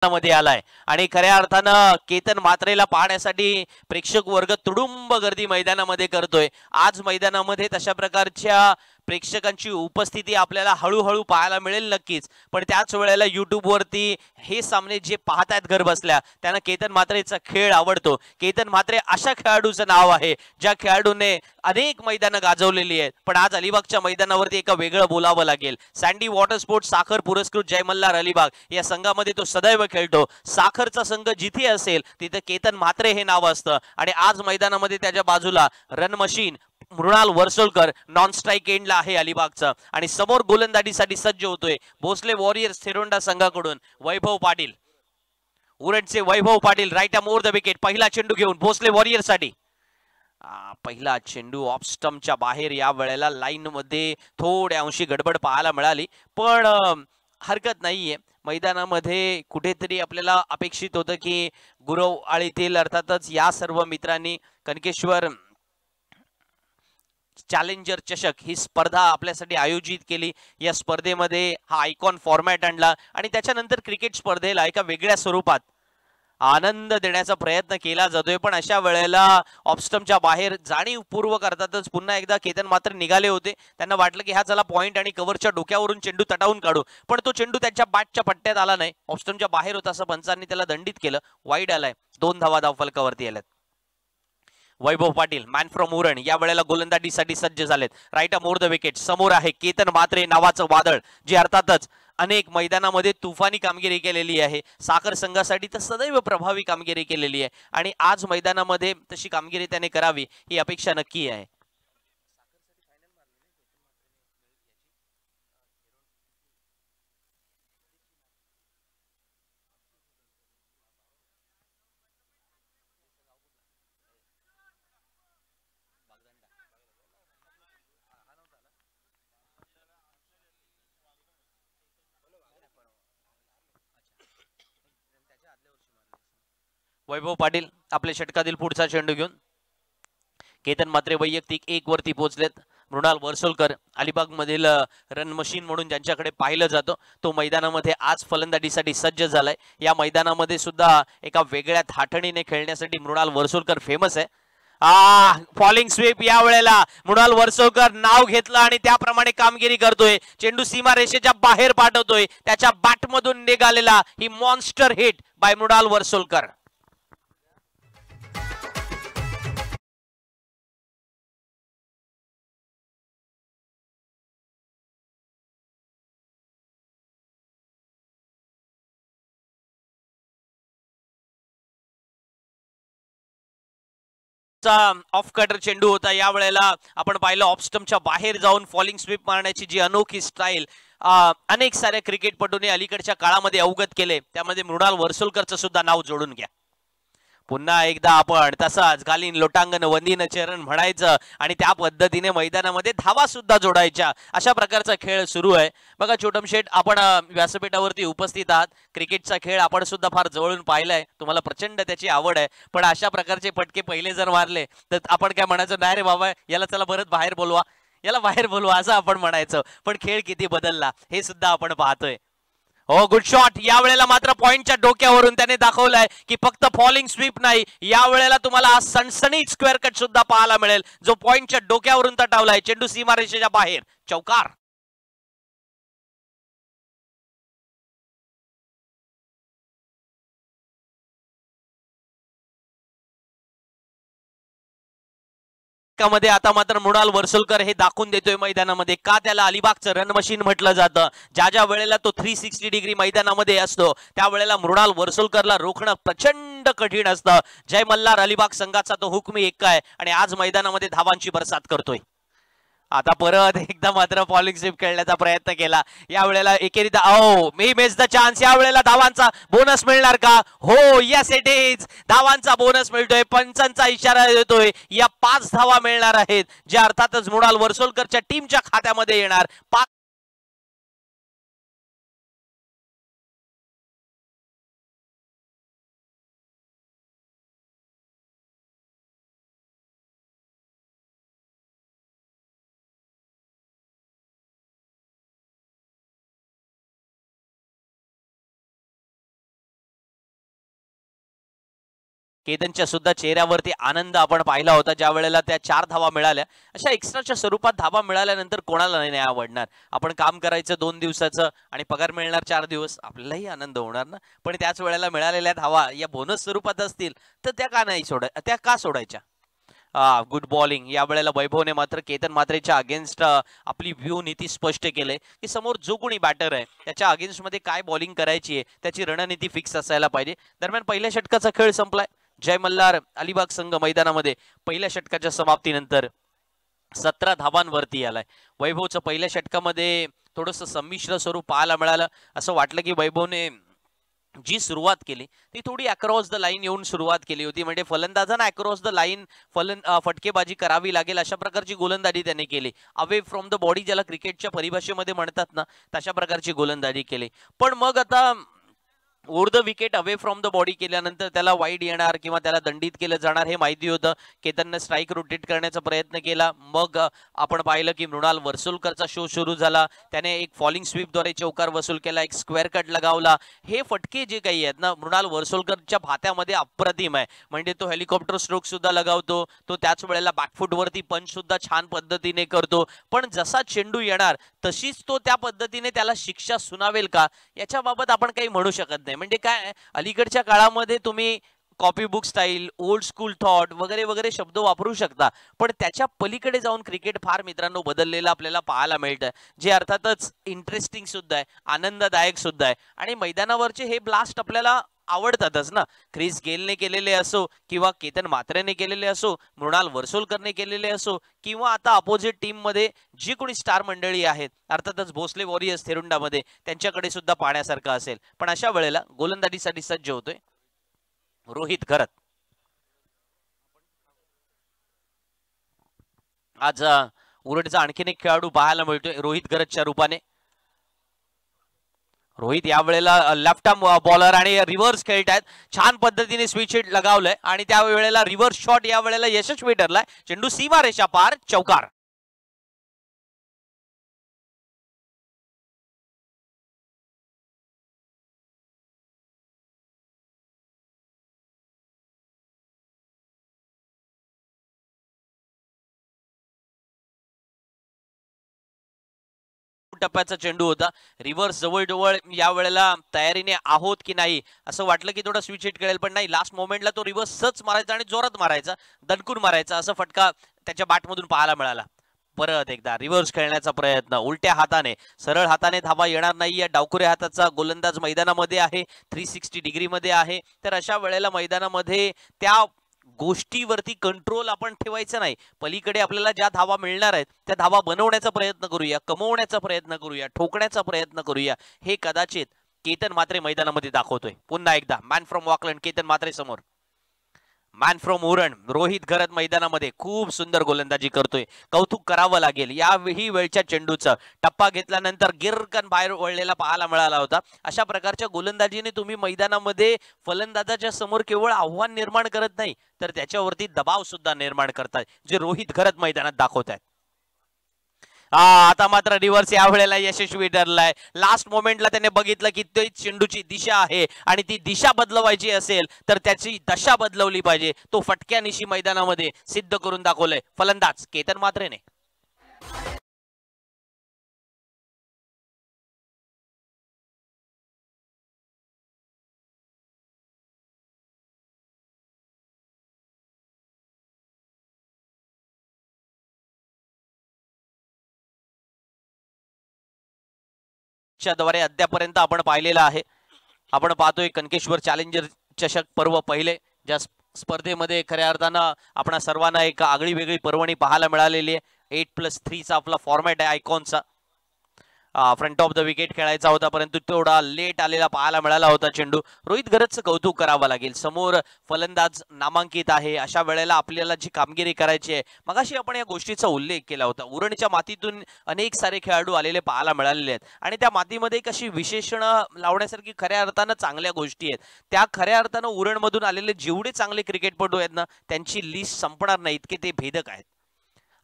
मध्ये आलाय आणि खऱ्या अर्थानं केतन मात्रेला पाहण्यासाठी प्रेक्षक वर्ग तुडुंब गर्दी मैदानामध्ये करतोय। आज मैदानामध्ये तशा प्रकारच्या प्रेक्षकांची उपस्थिती आपल्याला हळूहळू पाहायला मिळेल नक्कीच, पण त्याच वेळेला YouTube वरती हे सामने जे पाहतायत घर बसल्या त्यांना केतन मात्रेचा खेळ आवडतो। केतन मात्रे अशा खेळाडूचं नाव आहे ज्या खेळाडूने अनेक मैदानं गाजवलेली आहेत, पण आज अलिबागच्या मैदानावरती एका वेगळं बोलावं लागेल। सँडी वॉटर स्पोर्ट्स साखर पुरस्कृत जय मल्हार अलिबाग या संघामध्ये तो सदैव खेळतो। साखरचा संघ जिथे असेल तिथे केतन म्हात्रे हे नाव असतं आणि आज मैदानामध्ये त्याच्या बाजूला run machine Mrinal Varsolkar non strike एंडला आहे अलिबागचा आणि समोर गोलंदाजीसाठी सज्ज होतोय भोसले वॉरियर्स थिरोंडा संघाकडून वैभव पाटील। उरणचे Vaibhav Patil right over the wicket, पहिला चेंडू घेऊन भोसले वॉरियर्स साठी पहिला चेंडू ऑफ स्टंपच्या बाहेर। या वेळेला लाईन मध्ये थोड्या अंशी गडबड पाहायला मिळाली, पण हरकत नाहीये। मैदानामध्ये कुठेतरी आपल्याला अपेक्षित होतं की गुरव आळीतील अर्थातच या सर्व मित्रांनी कनकेश्वर चॅलेंजर चषक ही स्पर्धा आपल्यासाठी आयोजित केली। या स्पर्धेमध्ये हा आयकॉन फॉर्मॅट आणला आणि त्याच्यानंतर क्रिकेट स्पर्धेला एका वेगळ्या स्वरूपात आनंद देण्याचा प्रयत्न केला जातोय, पण अशा वेळेला ऑफस्टमच्या बाहेर जाणीवपूर्वक अर्थातच पुन्हा एकदा केतन मात्र निघाले होते। त्यांना वाटलं की हा चला पॉइंट आणि कव्हरच्या डोक्यावरून चेंडू तटावून काढू, पण तो चेंडू त्यांच्या बॅटच्या पट्ट्यात आला नाही, ऑफस्टमच्या बाहेर होता असं पंचांनी त्याला दंडित केलं। वाईड आलाय, 2 धावा धावफलकावरती आल्यात। वैभव पाटील मॅन फ्रॉम उरण या वेळेला गोलंदाजीसाठी सज्ज झालेत। राईट मोर द विकेट, समोर आहे केतन मात्रे नावाचं वादळ जे अर्थातच अनेक मैदानामध्ये तुफानी कामगिरी केलेली आहे। साखर संघासाठी तर सदैव प्रभावी कामगिरी केलेली आहे आणि आज मैदानामध्ये तशी कामगिरी त्याने करावी ही अपेक्षा नक्की आहे। वैभव पाटील आपल्या षटकातील पुढचा चेंडू घेऊन केतन मात्रे वैयक्तिक 1 वरती पोहोचलेत। मृणाल वर्सोलकर अलिबाग मधील रन मशीन म्हणून ज्यांच्याकडे पाहिलं जातं तो मैदानामध्ये आज फलंदाजीसाठी सज्ज झालाय। या मैदानामध्ये सुद्धा एका वेगळ्या थाटणीने खेळण्यासाठी मृणाल वर्सोलकर फेमस आहे। फॉलिंग स्वीप या वेळेला मृणाल वर्सोलकर नाव घेतलं आणि त्याप्रमाणे कामगिरी करतोय। चेंडू सीमा रेषेच्या बाहेर पाठवतोय, त्याच्या बॅटमधून निघालेला ही monster hit by Mrinal Varsolkar. Off cutter चेंडू होता, या वेळेला आपण पाहिलं ऑफ स्टंपच्या बाहेर जाऊन फॉलिंग स्वीप मारण्याची जी अनोखी स्टाईल अनेक साऱ्या क्रिकेटपटूंनी अलीकडच्या काळामध्ये अवगत केले, त्यामध्ये मृणाल वर्सोलकरचं सुद्धा नाव जोडून घ्या। पुन्हा एकदा आपण तसाच घालीन लोटांगण वंदीन चरण म्हणायचं आणि त्या पद्धतीने मैदानामध्ये धावा सुद्धा जोडायच्या, अशा प्रकारचा खेळ सुरू आहे। बघा छोटम शेठ, आपण व्यासपीठावरती उपस्थित आहात, क्रिकेटचा खेळ आपण सुद्धा फार जवळून पाहिलाय, तुम्हाला प्रचंड त्याची आवड आहे, पण अशा प्रकारचे फटके पहिले जर मारले तर आपण काय म्हणायचं, नाही रे बाबा याला चला परत बाहेर बोलवा, याला बाहेर बोलवा असं आपण म्हणायचं, पण खेळ किती बदलला हे सुद्धा आपण पाहतोय। हो गुड शॉट, या वेळेला मात्र पॉइंटच्या डोक्यावरून त्याने दाखवलंय की फक्त फॉलिंग स्वीप नाही, या वेळेला तुम्हाला हा सनसनीत स्क्वेअर कट सुद्धा पाहायला मिळेल जो पॉइंटच्या डोक्यावरून तटावलाय। चेंडू सीमारेषेच्या बाहेर, चौकार। मध्ये आता मात्र मृणाल वर्सोलकर हे दाखवून देतोय मैदानामध्ये का त्याला अलिबागचं रन मशीन म्हटलं जातं। ज्या ज्या वेळेला तो 360 डिग्री मैदानामध्ये असतो त्यावेळेला मृणाल वर्सोलकरला रोखणं प्रचंड कठीण असतं। जय मल्हार अलिबाग संघाचा तो हुकमी एक्का आहे आणि आज मैदानामध्ये धावांची बरसात करतोय। आता परत एकदा मात्र फॉलिंग स्वीप खेळण्याचा प्रयत्न केला, या वेळेला एकेरीता मी मिस द चान्स, या वेळेला धावांचा बोनस मिळणार का? हो यस इट इज, धावांचा बोनस मिळतोय, पंचांचा इशारा देतोय, या 5 धावा मिळणार आहेत ज्या अर्थातच मृणाल वर्सोलकरच्या टीमच्या खात्यामध्ये येणार। केतनच्या सुद्धा चेहऱ्यावरती आनंद आपण पाहिला होता ज्या वेळेला त्या 4 धावा मिळाल्या. अशा एक्स्ट्राच्या स्वरूपात धावा मिळाल्यानंतर कोणाला नाही आवडणार. आपण काम करायचं 2 दिवसाचं आणि पगार मिळणार 4 दिवस, आपल्यालाही आनंद होणार ना. पण त्याच वेळेला मिळालेल्या धावा या बोनस स्वरूपात असतील तर त्या का नाही त्या का सोडायच्या. गुड बॉलिंग या वेळेला वैभवने मात्र केतन मात्रेच्या अगेन्स्ट आपली व्ह्यू नीती स्पष्ट केले की समोर जो कोणी बॅटर आहे त्याच्या अगेन्स्ट मध्ये काय बॉलिंग करायची आहे त्याची रणनीती फिक्स असायला पाहिजे. दरम्यान पहिल्या षटकाचा खेळ संपलाय. जय मल्हार अलिबाग संघ मैदानामध्ये पहिल्या षटकाच्या समाप्तीनंतर 17 धावांवरती आलाय. वैभवचं पहिल्या षटकामध्ये थोडंसं संमिश्र स्वरूप पाहायला मिळालं. असं वाटलं की वैभवने जी सुरुवात केली ती थोडी अक्रॉस द लाईन येऊन सुरुवात केली होती. म्हणजे फलंदाजांना अक्रॉस द लाईन फटकेबाजी करावी लागेल अशा प्रकारची गोलंदाजी त्याने केली. अवे फ्रॉम द बॉडी ज्याला क्रिकेटच्या परिभाषेमध्ये म्हणतात ना तशा प्रकारची गोलंदाजी केली. पण मग आता over the wicket away from the body केल्यानंतर त्याला वाईड येणार किंवा त्याला दंडित केलं जाणार हे माहिती होतं. केतनने स्ट्राईक रोटेट करण्याचा प्रयत्न केला. मग आपण पाहिलं की मृणाल वर्सुलकरचा शो सुरू झाला. त्याने एक फॉलिंग स्वीपद्वारे चौकार वसूल केला, एक स्क्वेअर कट लगावला. हे फटके जे काही आहेत ना मृणाल वर्सुलकरच्या भात्यामध्ये अप्रतिम आहे. म्हणजे तो हेलिकॉप्टर स्ट्रोक सुद्धा लगावतो, तो त्याच वेळेला बॅकफुटवरती पंच सुद्धा छान पद्धतीने करतो. पण जसा चेंडू येणार तशीच तो त्या पद्धतीने त्याला शिक्षा सुनावेल का याच्याबाबत आपण काही म्हणू शकत नाही. म्हणजे काय अलीकडच्या काळामध्ये तुम्ही copy book style, old school thought वगैरे वगैरे शब्द वापरू शकता, पण त्याच्या पलीकडे जाऊन क्रिकेट फार मित्रांनो बदललेलं आपल्याला पाहायला मिळतं, जे अर्थातच इंटरेस्टिंग सुद्धा आहे, आनंददायक सुद्धा आहे. आणि मैदानावरचे हे ब्लास्ट आपल्याला आवडतातच ना. क्रिस गेलने केलेले असो किंवा केतन मात्रेने केलेले असो, मृणाल वर्सोलकरने केलेले असो किंवा आता अपोजिट टीम मध्ये जी कोणी स्टार मंडळी आहेत अर्थातच भोसले वॉरियर्स थेरुंडामध्ये त्यांच्याकडे सुद्धा पाहण्यासारखं असेल. पण अशा वेळेला गोलंदाजीसाठी सज्ज होतोय रोहित घरत. आज उरटचा आणखीन एक खेळाडू पाहायला मिळतोय रोहित घरतच्या रूपाने. रोहित या वेळेला लेफ्ट आर्म बॉलर आणि रिव्हर्स खेळतायत. छान पद्धतीने स्विच हिट लगावलंय आणि त्या वेळेला रिव्हर्स शॉट या वेळेला यशस्वी ठरलाय. चेंडू सीमारेषा पार, चौकार. टप्प्याचा चेंडू होता. रिव्हर्स जवळजवळ या वेळेला तयारीने आहोत की नाही असं वाटलं की थोडा स्विच हिट करेल, पण नाही, लास्ट मोमेंटला तो रिव्हर्सच मारायचा आणि जोरात मारायचा, दणकून मारायचा असा फटका त्याच्या बॅटमधून पाहायला मिळाला. परत एकदा रिव्हर्स खेळण्याचा प्रयत्न उलट्या हाताने, सरळ हाताने धावा येणार नाही. या डावकुऱ्या हाताचा गोलंदाज मैदानामध्ये आहे, 360 डिग्री मध्ये आहे. तर अशा वेळेला मैदानामध्ये त्या गोष्टीवरती कंट्रोल आपण ठेवायचं नाही. पलीकडे आपल्याला ज्या धावा मिळणार आहेत त्या धावा बनवण्याचा प्रयत्न करूया, कमवण्याचा प्रयत्न करूया, ठोकण्याचा प्रयत्न करूया. हे कदाचित केतन मात्रे मैदानामध्ये दाखवतोय. पुन्हा एकदा मॅन फ्रॉम वॉकलँड केतन मात्रे समोर. मॅन फ्रॉम उरण रोहित घरत मैदानामध्ये खूप सुंदर गोलंदाजी करतोय, कौतुक करावं लागेल. याही वेळच्या चेंडूचा टप्पा घेतल्यानंतर गिरकन बाहेर वळलेला पाहायला मिळाला होता. अशा प्रकारच्या गोलंदाजीने तुम्ही मैदानामध्ये फलंदाजाच्या समोर केवळ आव्हान निर्माण करत नाही तर त्याच्यावरती दबाव सुद्धा निर्माण करतात, जे रोहित घरत मैदानात दाखवत आहेत. आता मात्र रिव्हर्स या वेळेला यशस्वी ठरलाय. लास्ट मोमेंटला त्याने बघितलं की ती चेंडूची दिशा आहे आणि ती दिशा बदलवायची असेल तर त्याची दशा बदलवली पाहिजे. तो फटक्यानिशी मैदानामध्ये सिद्ध करून दाखवलंय फलंदाज केतन मात्रेने. द्वारे अद्यापर्यंत आपण पाहिलेला आहे. आपण पाहतोय कनकेश्वर चॅलेंजर चषक पर्व पहिले, ज्या स्पर्धेमध्ये खऱ्या अर्थानं आपण सर्वांना एक आगळी वेगळी पर्वणी पाहायला मिळालेली आहे. 8+3 चा आपला फॉर्मॅट आहे आयकॉनचा. फ्रंट ऑफ द विकेट खेळायचा होता परंतु थोडा लेट आलेला पाहायला मिळाला होता चेंडू. रोहित घरतचं कौतुक करावं लागेल. समोर फलंदाज नामांकित आहे, अशा वेळेला आपल्याला जी कामगिरी करायची आहे, मगाशी आपण या गोष्टीचा उल्लेख केला होता. उरणच्या मातीतून अनेक सारे खेळाडू आलेले पाहायला मिळालेले आहेत आणि त्या मातीमध्ये कशी विशेषणं लावण्यासारखी खऱ्या अर्थानं चांगल्या गोष्टी आहेत. त्या खऱ्या अर्थानं उरणमधून आलेले जेवढे चांगले क्रिकेटपटू आहेत ना त्यांची लिस्ट संपणार नाही इतके ते भेदक आहेत.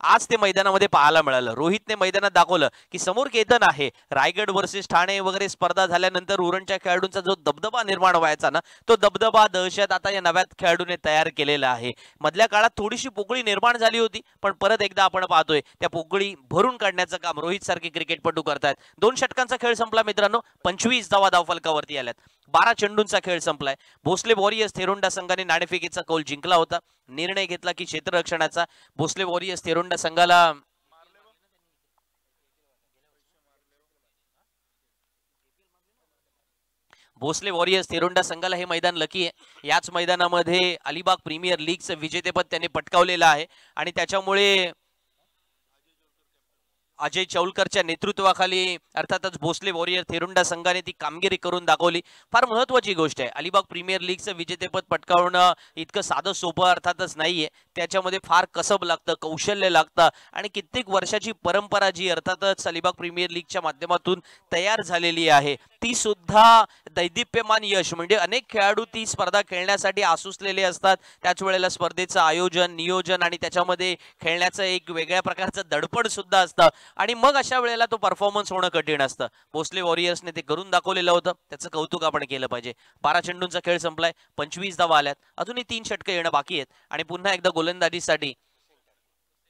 आज ते मैदानामध्ये पाहायला मिळालं. रोहितने मैदानात दाखवलं की समोर केतन आहे. रायगड वर्सेस ठाणे वगैरे स्पर्धा झाल्यानंतर उरणच्या खेळाडूंचा जो दबदबा निर्माण व्हायचा ना, तो दबदबा दहशत आता या नव्या खेळाडूने तयार केलेला आहे. मधल्या काळात थोडीशी पोकळी निर्माण झाली होती, पण परत एकदा आपण पाहतोय त्या पोकळी भरून काढण्याचं काम रोहित सारखे क्रिकेटपटू करतात. 2 षटकांचा खेळ संपला मित्रांनो. 25 धावा धावफलकावरती आल्यात. 12 चेंडूंचा खेळ संपलाय. भोसले वॉरियर्स थेरोंडा संघाने नाणेफेकीचा कौल जिंकला होता. निर्णय घेतला की क्षेत्ररक्षणाचा. भोसले वॉरियर्स थेरोंडा संघाला भोसले वॉरियर्स थेरोंडा संघाला हे मैदान लकी आहे. याच मैदानामध्ये अलिबाग प्रीमियर लीगचं विजेतेपद त्यांनी पटकावलेलं आहे आणि त्याच्यामुळे अजय चौलकरच्या नेतृत्वाखाली अर्थातच भोसले वॉरियर थेरुंडा संघाने ती कामगिरी करून दाखवली. फार महत्वाची गोष्ट आहे. अलिबाग प्रीमियर लीगचं विजेतेपद पटकावणं इतकं साधं सोपं अर्थातच नाहीये. त्याच्यामध्ये फार कसब लागतं, कौशल्य लागतं आणि कित्येक वर्षाची परंपरा जी अर्थातच अलिबाग प्रीमियर लीगच्या माध्यमातून तयार झालेली आहे ती सुद्धा दैदिप्यमान यश. म्हणजे अनेक खेळाडू ती स्पर्धा खेळण्यासाठी आसुसलेले असतात. त्याच वेळेला स्पर्धेचं आयोजन, नियोजन आणि त्याच्यामध्ये खेळण्याचं एक वेगळ्या प्रकारचं दडपण सुद्धा असतं आणि मग अशा वेळेला तो परफॉर्मन्स होणं कठीण असतं. भोसले वॉरियर्सने ते करून दाखवलेलं होतं. त्याचं कौतुक आपण केलं पाहिजे. 12 चेंडूंचा खेळ संपलाय. 25 धावा आल्यात. अजूनही 3 षटकं येणं बाकी आहेत आणि पुन्हा एकदा गोलंदाजीसाठी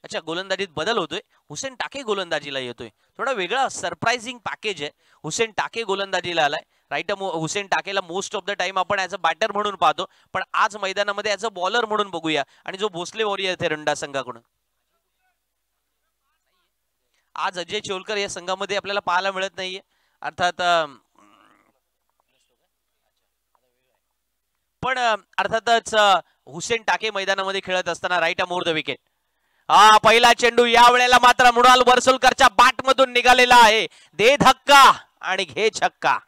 अच्छा गोलंदाजीत बदल होतोय. हुसेन टाके गोलंदाजीला येतोय. थोडा वेगळा सरप्राइझिंग पॅकेज आहे. हुसेन टाके गोलंदाजीला आलाय. राईट हुसेन टाकेला मोस्ट ऑफ द टाइम आपण ऍज अ बॅटर म्हणून पाहतो, पण आज मैदानामध्ये ऍज अ बॉलर म्हणून बघूया आणि जो भोसले वॉरियर थेरंडा संघाकडून आज अजय चोलकर या संघामध्ये आपल्याला पाहायला मिळत नाहीये. अर्थात पण अर्थातच हुसेन टाके मैदानामध्ये खेळत असताना राईट मोर द विकेट. हा पहिला चेंडू या वेळेला मात्र मृणाल वर्सोलकरच्या बॅट मधून निघालेला आहे. दे धक्का आणि घे छक्का.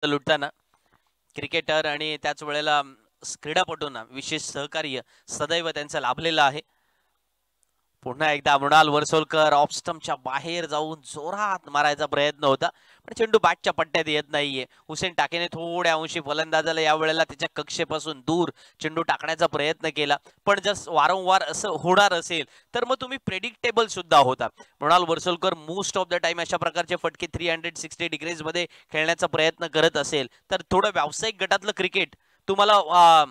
लुटताना क्रिकेटर आणि त्याच वेळेला क्रीडापटूंना विशेष सहकार्य सदैव त्यांचं लाभलेलं आहे. पुन्हा एकदा मृणाल वर्सोलकर ऑफ स्टंपच्या बाहेर जाऊन जोरात मारायचा प्रयत्न होता, पण चेंडू बॅटच्या पट्ट्यात येत नाहीये. हुसेन टाकेने थोड्या अंशी फलंदाजाला या वेळेला त्याच्या कक्षेपासून दूर चेंडू टाकण्याचा प्रयत्न केला, पण जर वारंवार असं होणार असेल तर मग तुम्ही प्रेडिक्टेबल सुद्धा होता. Mrinal Varsolkar most of the time अशा प्रकारचे फटके 360 डिग्रीज मध्ये खेळण्याचा प्रयत्न करत असेल तर थोडं व्यावसायिक गटातलं क्रिकेट तुम्हाला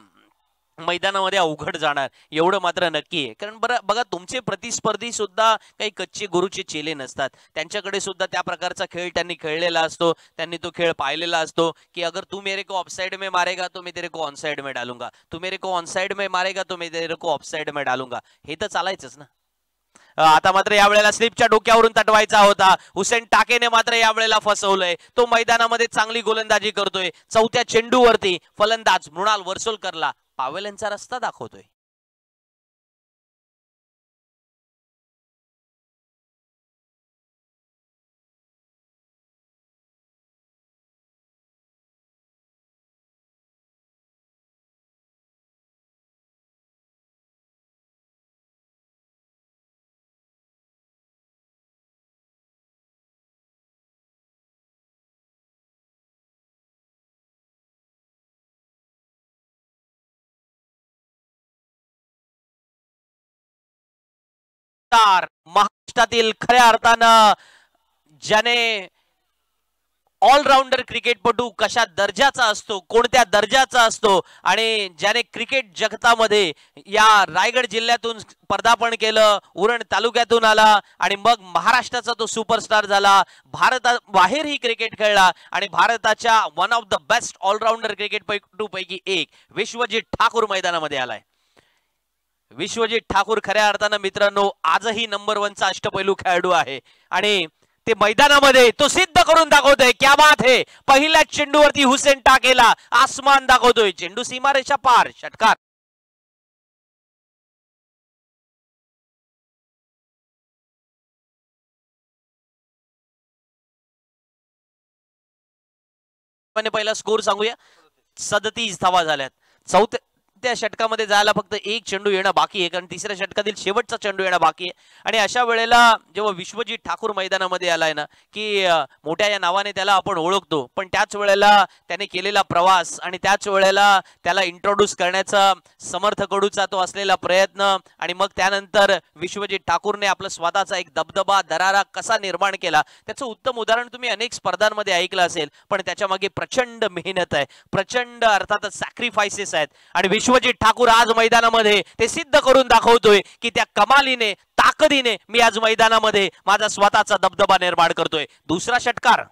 मैदानामध्ये अवघड जाणार एवढं मात्र नक्की आहे. कारण बरं बघा, तुमचे प्रतिस्पर्धी सुद्धा काही कच्चे गुरुचे चेले नसतात. त्यांच्याकडे सुद्धा त्या प्रकारचा खेळ त्यांनी खेळलेला असतो. त्यांनी तो खेळ पाहिलेला असतो की अगर तू मेरे को ऑफसाइड में मारेगा तो मैं तेरे को ऑनसाइड में डालूंगा, तू मेरे को ऑनसाइड में मारेगा तो मैं तेरे को ऑफसाइड में डालूंगा. हे तर चालायचंच ना. आता मात्र यावेळेला स्लिपच्या डोक्यावरून तटवायचा होता. हुसेन टाकेने मात्र यावेळेला फसवलंय. तो मैदानामध्ये चांगली गोलंदाजी करतोय. चौथ्या चेंडूवरती फलंदाज मृणाल वर्सोलकरला पावेल यांचा रस्ता दाखवतोय. महाराष्ट्रातील खऱ्या अर्थानं ज्याने ऑलराऊंडर क्रिकेटपटू कशा दर्जाचा असतो, कोणत्या दर्जाचा असतो आणि ज्याने क्रिकेट जगतामध्ये या रायगड जिल्ह्यातून पदार्पण केलं, उरण तालुक्यातून आला आणि मग महाराष्ट्राचा तो सुपरस्टार झाला. भारताबाहेरही क्रिकेट खेळला आणि भारताच्या one of the best allrounder क्रिकेटपटू पैकी एक विश्वजित ठाकूर मैदानामध्ये आलाय. विश्वजित ठाकूर खऱ्या अर्थानं मित्रांनो आजही नंबर 1 चा अष्टपैलू खेळाडू आहे आणि ते मैदानामध्ये तो सिद्ध करून दाखवतोय. क्या बात है. पहिल्या चेंडूवरती हुसेन टाकेला आसमान दाखवतोय. चेंडू सीमारेषा पार. षटकार. पहिला स्कोर सांगूया. 37 धावा झाल्यात. चौथ्या षटकामध्ये जायला फक्त एक चेंडू येणं बाकी आहे, कारण तिसऱ्या षटकातील शेवटचा चेंडू येणं बाकी आहे. आणि अशा वेळेला जेव्हा विश्वजित ठाकूर मैदानामध्ये आलाय ना, की मोठ्या या नावाने त्याला आपण ओळखतो, पण त्याच वेळेला त्याने केलेला प्रवास आणि त्याच वेळेला त्याला इंट्रोड्यूस करण्याचा समर्थकडूचा तो असलेला प्रयत्न आणि मग त्यानंतर विश्वजित ठाकूरने आपला स्वतःचा एक दबदबा दरारा कसा निर्माण केला, त्याचं उत्तम उदाहरण तुम्ही अनेक स्पर्धांमध्ये ऐकलं असेल. पण त्याच्या मागे प्रचंड मेहनत आहे, प्रचंड अर्थातच सॅक्रिफायसेस आहेत. आणि विश्वजित ठाकूर आज मैदानामध्ये ते सिद्ध करून दाखवतोय की त्या कमालीने ताकदीने मी आज मैदानामध्ये माझा स्वतःचा दबदबा निर्माण करतोय. दुसरा षटकार.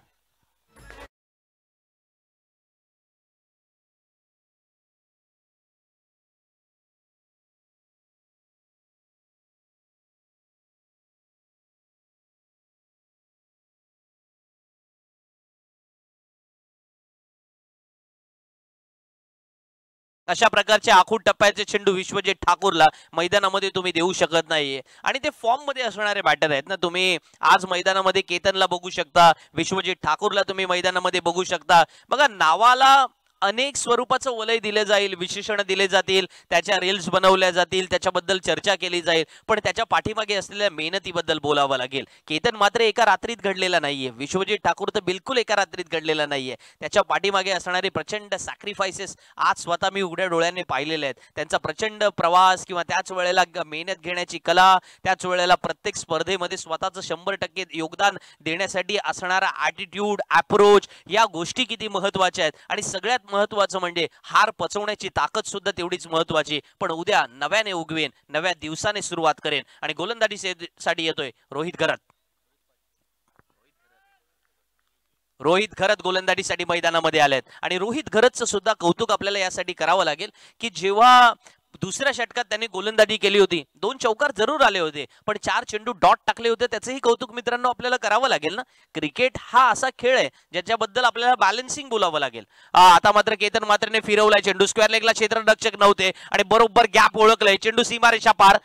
अशा प्रकारचे आखूड टप्प्याचे चेंडू विश्वजित ठाकूरला मैदानामध्ये तुम्ही देऊ शकत नाहीये. आणि ते फॉर्म मध्ये असणारे बॅटर आहेत ना. तुम्ही आज मैदानामध्ये केतनला बघू शकता, विश्वजित ठाकूरला तुम्ही मैदानामध्ये बघू शकता. बघा, नावाला अनेक स्वरूपाचं वलय दिले जाईल, विशेषण दिले जातील, त्याच्या रील्स बनवल्या जातील, त्याच्याबद्दल चर्चा केली जाईल, पण त्याच्या पाठीमागे असलेल्या मेहनतीबद्दल बोलावं लागेल. केतन मात्र एका रात्रीत घडलेला नाहीये, विश्वजित ठाकूर तर बिलकुल एका रात्रीत घडलेला नाहीये. त्याच्या पाठीमागे असणारे प्रचंड सॅक्रिफायसेस आज स्वतः मी उघड्या डोळ्याने पाहिलेले आहेत. त्यांचा प्रचंड प्रवास किंवा त्याच वेळेला मेहनत घेण्याची कला, त्याच वेळेला प्रत्येक स्पर्धेमध्ये स्वतःचं 100% योगदान देण्यासाठी असणारा ॲटिट्यूड, अप्रोच, या गोष्टी किती महत्वाच्या आहेत. आणि सगळ्यात महत्वाचं म्हणजे हार पचवण्याची ताकद सुद्धा तेवढीच महत्वाची. पण उद्या नव्याने उगवेन, नव्या दिवसाने सुरुवात करेन. आणि गोलंदाजीसाठी येतोय रोहित घरत. रोहित घरत गोलंदाजीसाठी मैदानामध्ये आलेत. आणि रोहित घरतचं सुद्धा कौतुक आपल्याला यासाठी करावं लागेल की जेव्हा दुसऱ्या षटकात त्यांनी गोलंदाजी केली होती, 2 चौकार जरूर आले होते, पण 4 चेंडू डॉट टाकले होते. त्याचंही कौतुक मित्रांनो आपल्याला करावं लागेल ना. क्रिकेट हा असा खेळ आहे ज्याच्याबद्दल आपल्याला बॅलन्सिंग बोलावं लागेल. आता मात्र केतन मात्रने फिरवलाय चेंडू. स्क्वेअर लेगला क्षेत्ररक्षक नव्हते आणि बरोबर गॅप ओळखलाय. चेंडू सीमारेषा पार.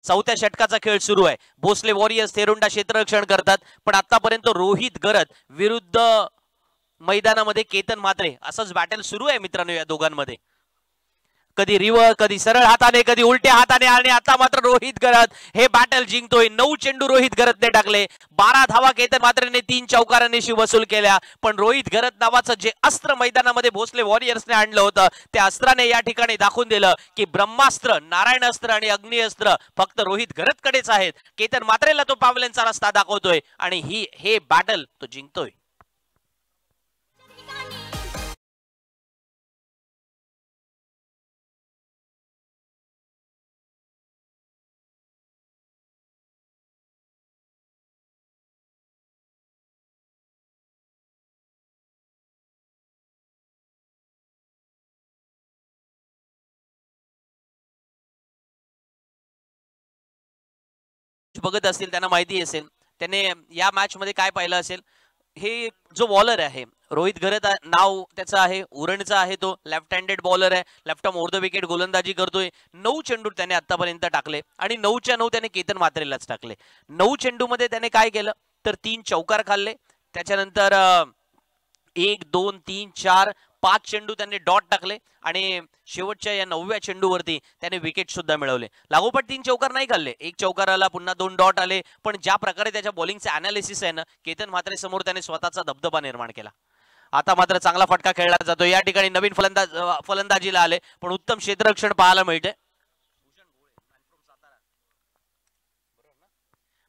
चौथ्या षटकाचा खेळ सुरू आहे. भोसले वॉरियर्स थेरुंडा क्षेत्ररक्षण करतात, पण आतापर्यंत रोहित घरत विरुद्ध मैदानामध्ये केतन म्हात्रे असंच बॅटल सुरू आहे मित्रांनो या दोघांमध्ये. कधी रिव्हर, कधी सरळ हाताने, कधी उलट्या हाताने. आणि आता मात्र रोहित घरत हे बॅटल जिंकतोय. 9 चेंडू रोहित घरतने टाकले, 12 धावा केतन म्हात्रेने 3 चौकारांनी वसूल केल्या. पण रोहित घरत नावाचं जे अस्त्र मैदानामध्ये भोसले वॉरियर्सने आणलं होतं, त्या अस्त्राने या ठिकाणी दाखवून दिलं की ब्रह्मास्त्र, नारायण अस्त्र आणि अग्नी अस्त्र फक्त रोहित घरतकडेच आहेत. केतन म्हात्रेला तो पावलांचा रस्ता दाखवतोय आणि हे बॅटल तो जिंकतोय. बघत असतील त्यांना माहिती असेल, त्याने या मॅच मध्ये काय पाहिलं असेल. हे जो बॉलर आहे रोहित घरत, नाव त्याचं आहे, उरणचा आहे, तो लेफ्ट हँडेड बॉलर आहे. Left arm over the wicket गोलंदाजी करतोय. 9 चेंडू त्याने आतापर्यंत टाकले आणि 9च्या 9 त्याने केतन म्हात्रेलाच टाकले. 9 चेंडू मध्ये त्याने काय केलं तर 3 चौकार खाल्ले. त्याच्यानंतर 1, 2, 3, 4, 5 चेंडू त्यांनी डॉट टाकले आणि शेवटच्या या 9व्या चेंडूवरती त्याने विकेट सुद्धा मिळवले. लागोपाठ 3 चौकार नाही खाल्ले, 1 चौकार आला, पुन्हा 2 डॉट आले. पण ज्या प्रकारे त्याच्या बॉलिंगचे अनालिसिस आहे ना, केतन म्हात्रे समोर त्याने स्वतःचा दबदबा निर्माण केला. आता मात्र चांगला फटका खेळला जातो. या ठिकाणी नवीन फलंदाजीला आले, पण उत्तम क्षेत्ररक्षण पाहायला मिळते.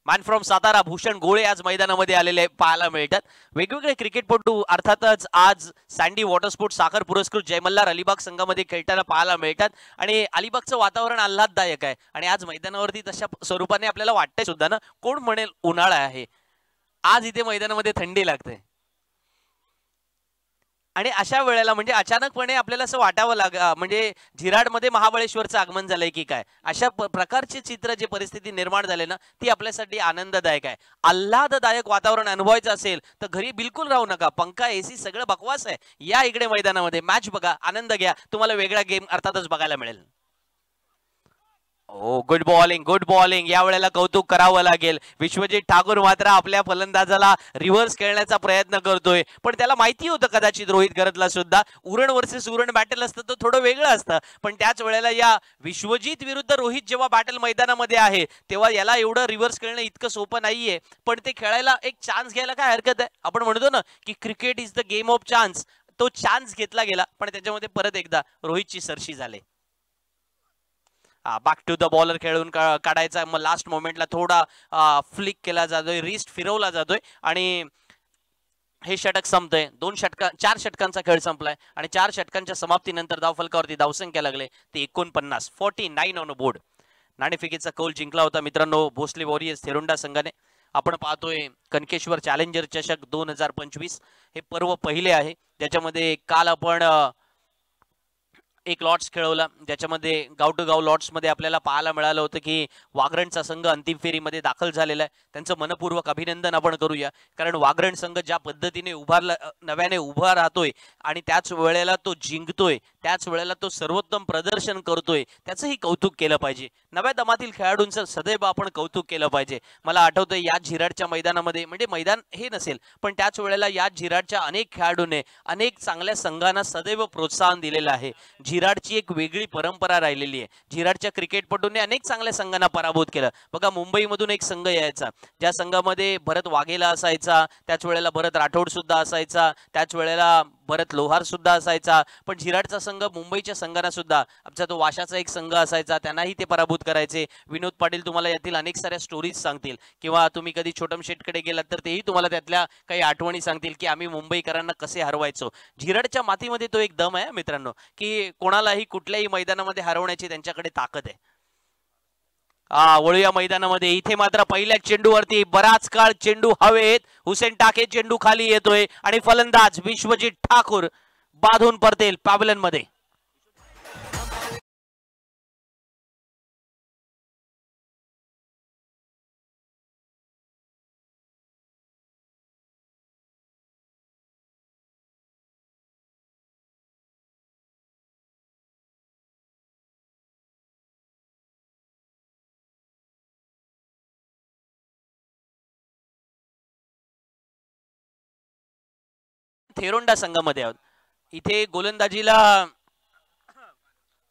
मॅन फ्रॉम सातारा भूषण गोळे आज मैदानामध्ये आलेले पाहायला मिळतात. वेगवेगळे क्रिकेटपटू अर्थातच आज सँडी वॉटर स्पोर्ट्स साखर पुरस्कृत जय मल्हार अलिबाग संघामध्ये खेळताना पाहायला मिळतात. आणि अलिबागचं वातावरण आल्हाददायक आहे आणि आज मैदानावरती तशा स्वरूपाने आपल्याला वाटतंय सुद्धा ना. कोण म्हणेल उन्हाळा आहे, आज इथे मैदानामध्ये थंडी लागते. आणि अशा वेळेला म्हणजे अचानकपणे आपल्याला असं वाटावं म्हणजे झिराडमध्ये महाबळेश्वरचं आगमन झालंय की काय, अशा प्रकारचे चित्र जे परिस्थिती निर्माण झाले ना, ती आपल्यासाठी आनंददायक आहे. आल्हाददायक वातावरण अनुभवायचं असेल तर घरी बिलकुल राहू नका. पंखा एसी सगळं बकवास आहे. या इकडे मैदानामध्ये मॅच बघा, आनंद घ्या. तुम्हाला वेगळा गेम अर्थातच बघायला मिळेल. हो, गुड बॉलिंग, गुड बॉलिंग. या वेळेला कौतुक करावं लागेल. विश्वजित ठाकूर मात्र आपल्या फलंदाजाला रिव्हर्स खेळण्याचा प्रयत्न करतोय, पण त्याला माहिती होतं कदाचित रोहित गरतला सुद्धा उरण वर्सेस उरण बॅटल असतं तर थोडं वेगळं असतं. पण त्याच वेळेला या विश्वजित विरुद्ध रोहित जेव्हा बॅटल मैदानामध्ये आहे तेव्हा याला एवढं रिव्हर्स खेळणं इतकं सोपं नाहीये. पण ते खेळायला एक चान्स घ्यायला काय हरकत आहे. आपण म्हणतो ना की cricket is the game of chance. तो चान्स घेतला गेला, पण त्याच्यामध्ये परत एकदा रोहितची सरशी झाली. बॅक टू द बॉलर खेळून काढायचा. मग लास्ट मोमेंटला थोडा फ्लिक केला जातोय, रिस्ट फिरवला जातोय आणि हे षटक संपतंय. 4 षटकांचा खेळ संपलाय आणि 4 षटकांच्या समाप्तीनंतर धावफलकावरती धावसंख्या लागले ते 49 ऑन बोर्ड. नाणेफेकीचा कौल जिंकला होता मित्रांनो भोसले वॉरियर्स थेरुंडा संघाने. आपण पाहतोय कनकेश्वर चॅलेंजर चषक 2025 हे पर्व पहिले आहे. त्याच्यामध्ये काल आपण एक लॉट्स खेळवला, ज्याच्यामध्ये गाव टू गाव लॉट्स मध्ये आपल्याला पाहायला मिळालं होतं की वागरणचा संघ अंतिम फेरीमध्ये दाखल झालेला आहे. त्यांचं मनपूर्वक अभिनंदन आपण करूया, कारण वागरण संघ ज्या पद्धतीने नव्याने उभा राहतोय आणि त्याच वेळेला तो जिंकतोय, त्याच वेळेला तो सर्वोत्तम प्रदर्शन करतोय, त्याचंही कौतुक केलं पाहिजे. नव्या दमातील खेळाडूंचं सदैव आपण कौतुक केलं पाहिजे. मला आठवतंय या झिराडच्या मैदानामध्ये, म्हणजे मैदान हे नसेल पण त्याच वेळेला या झिराडच्या अनेक खेळाडूंनी अनेक चांगल्या संघांना सदैव प्रोत्साहन दिलेलं आहे. झिराडची एक वेगळी परंपरा राहिलेली आहे. झिराडच्या क्रिकेटपटूंनी अनेक चांगल्या संघांना पराभूत केलं. बघा मुंबईमधून एक संघ यायचा, ज्या संघामध्ये भरत वाघेला असायचा, त्याच वेळेला भरत राठोड सुद्धा असायचा, त्याच वेळेला भरत लोहार सुद्धा असायचा. पण झिराडचा संघ मुंबईच्या संघांना सुद्धा, आमचा तो वाशाचा एक संघ असायचा, त्यांनाही ते पराभूत करायचे. विनोद पाटील तुम्हाला यातील अनेक साऱ्या स्टोरीज सांगतील, किंवा तुम्ही कधी छोटम शेटकडे गेलात तर तेही तुम्हाला त्यातल्या काही आठवणी सांगतील की आम्ही मुंबईकरांना कसे हरवायचो. झिराडच्या मातीमध्ये तो एक दम आहे मित्रांनो, की कोणालाही कुठल्याही मैदानामध्ये हरवण्याची त्यांच्याकडे ताकद आहे. वळूया मैदानामध्ये. इथे मात्र पहिल्या चेंडूवरती बराच काळ चेंडू हवेत, हुसेन टाके चेंडू खाली येतोय आणि फलंदाज विश्वजित ठाकूर बांधून परतेल पॅव्हलियन मध्ये. थेरोंडा संघामध्ये आहोत. इथे गोलंदाजीला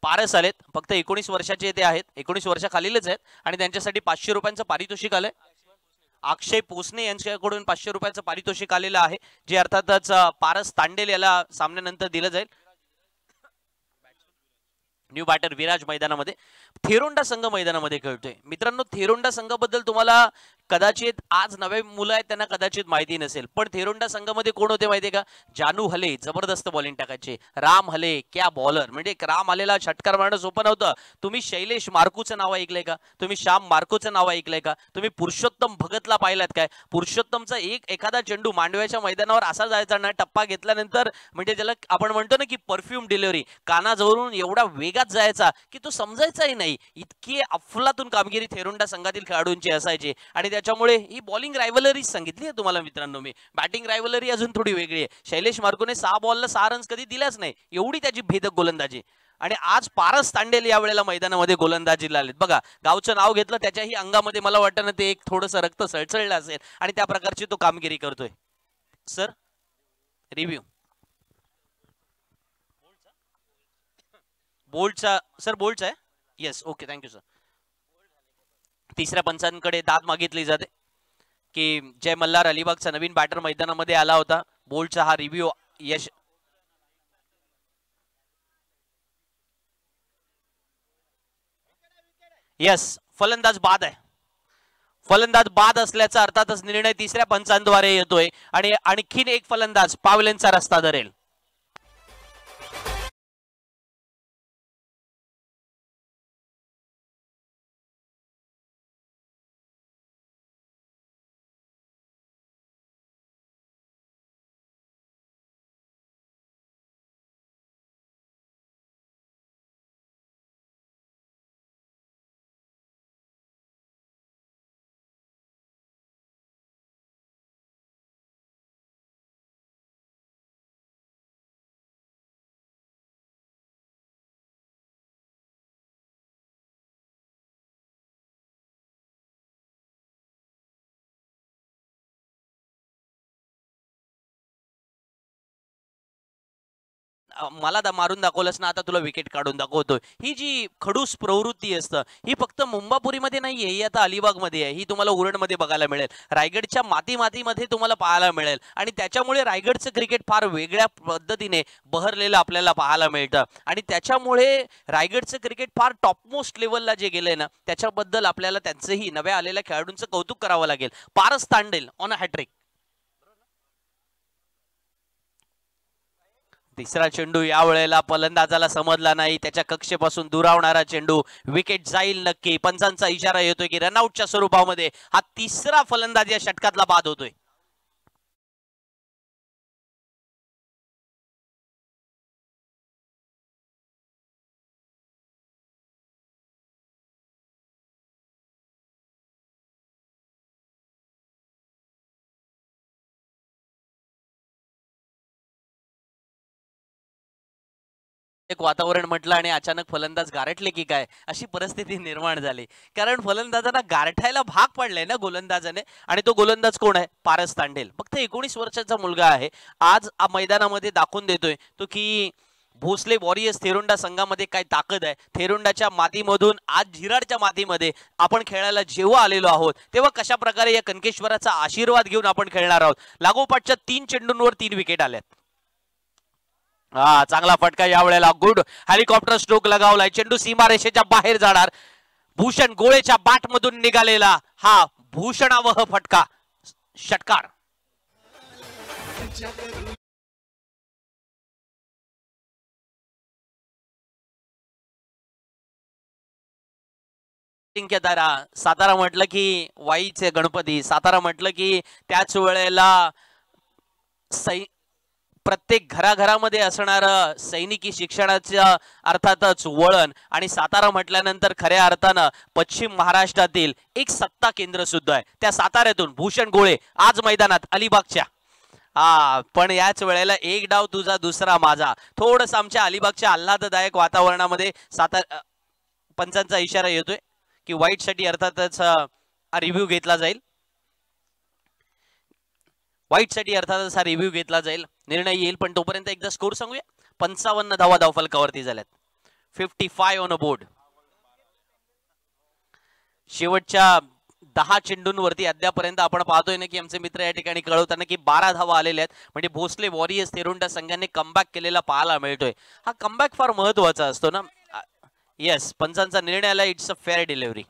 पारस आलेत, फक्त 19 वर्षाचे ते आहेत, 19 वर्षाखालीलच आहेत आणि त्यांच्यासाठी 500 रुपयांचं पारितोषिक आलंय. अक्षय पोसने यांच्याकडून 500 रुपयाचं पारितोषिक आलेलं आहे, जे अर्थातच पारस तांडेल याला सामन्यानंतर दिलं जाईल. न्यू बॅटर विराज मैदानामध्ये. थेरोंडा संघ मैदानामध्ये खेळतोय मित्रांनो. थेरोंडा संघाबद्दल तुम्हाला कदाचित आज नवे मुलं आहेत त्यांना कदाचित माहिती नसेल, पण थेरोंडा संघामध्ये कोण होते माहितीये का? जानू हले जबरदस्त बॉलिंग टाकायचे, राम हले क्या बॉलर, म्हणजे राम हलेला षटकार मारणं सोपं नव्हतं. तुम्ही शैलेश मार्कूचं नाव ऐकलंय का? तुम्ही श्याम मार्कोचं नाव ऐकलंय का? तुम्ही पुरुषोत्तम भगतला पाहिलात काय? पुरुषोत्तमचा एखादा चेंडू मांडव्याच्या मैदानावर असा जायचा ना, टप्पा घेतल्यानंतर म्हणजे ज्याला आपण म्हणतो ना की परफ्यूम डिलिव्हरी, कानाजवळून एवढा वेगात जायचा की तो समजायचाही नाही. इतकी अफलातून कामगिरी थेरोंडा संघातील खेळाडूंची असायची आणि त्याच्यामुळे ही बॉलिंग रायव्हलरी सांगितली आहे तुम्हाला मित्रांनो मी. बॅटिंग रायव्हलरी अजून थोडी वेगळी आहे. शैलेश मार्कोने 6 बॉलला 6 रन्स कधी दिल्याच नाही, एवढी त्याची भेदक गोलंदाजी. आणि आज पारस तांडेल या वेळेला मैदानामध्ये गोलंदाजीला आलेत. बघा गावचं नाव घेतलं, त्याच्याही अंगामध्ये मला वाटतं ना ते एक थोडंसं रक्त सळसळलं असेल आणि त्या प्रकारची तो कामगिरी करतोय. सर रिव्ह्यू बोल्टचा, सर बोल्टचा आहे. Yes, okay, thank you sir. तिसऱ्या पंचांकडे दाद मागितली जाते की जय मल्हार अलिबागचा नवीन बॅटर मैदानामध्ये आला होता. बोल्टचा हा रिव्ह्यू यश. यस, फलंदाज बाद आहे. फलंदाज बाद असल्याचा अर्थातच निर्णय तिसऱ्या पंचांद्वारे येतोय आणि आणखीन एक फलंदाज पावलेंचा रस्ता धरेल. मला मारून दाखवलंस ना, आता तुला विकेट काढून दाखवतोय. ही जी खडूस प्रवृत्ती असतं ही फक्त मुंबापुरीमध्ये नाहीये, ही आता अलिबागमध्ये आहे, ही तुम्हाला उरणमध्ये बघायला मिळेल, रायगडच्या मातीमध्ये तुम्हाला पाहायला मिळेल. आणि त्याच्यामुळे रायगडचं क्रिकेट फार वेगळ्या पद्धतीने बहरलेलं आपल्याला पाहायला मिळतं. आणि त्याच्यामुळे रायगडचं क्रिकेट फार टॉपमोस्ट लेवलला जे गेलंय ना, त्याच्याबद्दल आपल्याला त्यांचंही नव्या आलेल्या खेळाडूंचं कौतुक करावं लागेल. Paras Tandel on a hattrick. तिसरा चेंडू या वेळेला फलंदाजाला समजला नाही, त्याच्या कक्षेपासून दुरावणारा चेंडू, विकेट जाईल नक्की. पंचांचा इशारा येतोय की रनआउटच्या स्वरूपामध्ये हा तिसरा फलंदाज या षटकातला बाद होतोय. एक वातावरण म्हटलं आणि अचानक फलंदाज गारठले की काय, अशी परिस्थिती निर्माण झाली. कारण फलंदाजांना गारठायला भाग पडलाय ना गोलंदाजाने. आणि तो गोलंदाज कोण आहे? पारस तांडेल. फक्त 19 वर्षाचा मुलगा आहे. आज मैदानामध्ये दाखवून देतोय तो की भोसले वॉरियर्स थेरुंडा संघामध्ये काय ताकद आहे. थेरुंडाच्या मातीमधून आज झिराडच्या मातीमध्ये आपण खेळायला जेव्हा आलेलो आहोत, तेव्हा कशा प्रकारे या कनकेश्वराचा आशीर्वाद घेऊन आपण खेळणार आहोत. लागोपाठच्या 3 चेंडूंवर 3 विकेट आल्यात. हा चांगला फटका या वेळेला, गुड हेलिकॉप्टर स्ट्रोक लगावलाय. चेंडू सीमारेषेच्या बाहेर जाणार. भूषण गोळेच्या बॅट मधून निघालेला हा भूषणावह फटका, षटकार. सातारा म्हटलं की वाईचे गणपती, सातारा म्हटलं की त्याच वेळेला प्रत्येक घराघरामध्ये असणारं सैनिकी शिक्षणाचं अर्थातच वळण. आणि सातारा म्हटल्यानंतर खऱ्या अर्थानं पश्चिम महाराष्ट्रातील एक सत्ता केंद्र सुद्धा आहे. त्या साताऱ्यातून भूषण गोळे आज मैदानात अलिबागच्या. पण याच वेळेला एक डाव तुझा दुसरा माझा, थोडस आमच्या अलिबागच्या आल्हाददायक वातावरणामध्ये सातारा पंचांचा इशारा येतोय की वाईट साठी अर्थातच रिव्ह्यू घेतला जाईल. वाईट साठी अर्थातच हा रिव्ह्यू घेतला जाईल, निर्णय येईल. पण तोपर्यंत एकदा स्कोर सांगूया. 55 धावा धावफलकावरती झाल्यात. 55 ऑन अ बोर्ड. शेवटच्या 10 चेंडूंवरती अद्यापर्यंत आपण पाहतोय ना की आमचे मित्र या ठिकाणी कळवताना की 12 धावा आलेल्या आहेत. म्हणजे भोसले वॉरियर्स थेरुंडा संघाने कमबॅक केलेला पाहायला मिळतोय. हा कमबॅक फार महत्वाचा असतो ना. येस, पंचांचा निर्णय आला, इट्स अ फेअर डिलिव्हरी.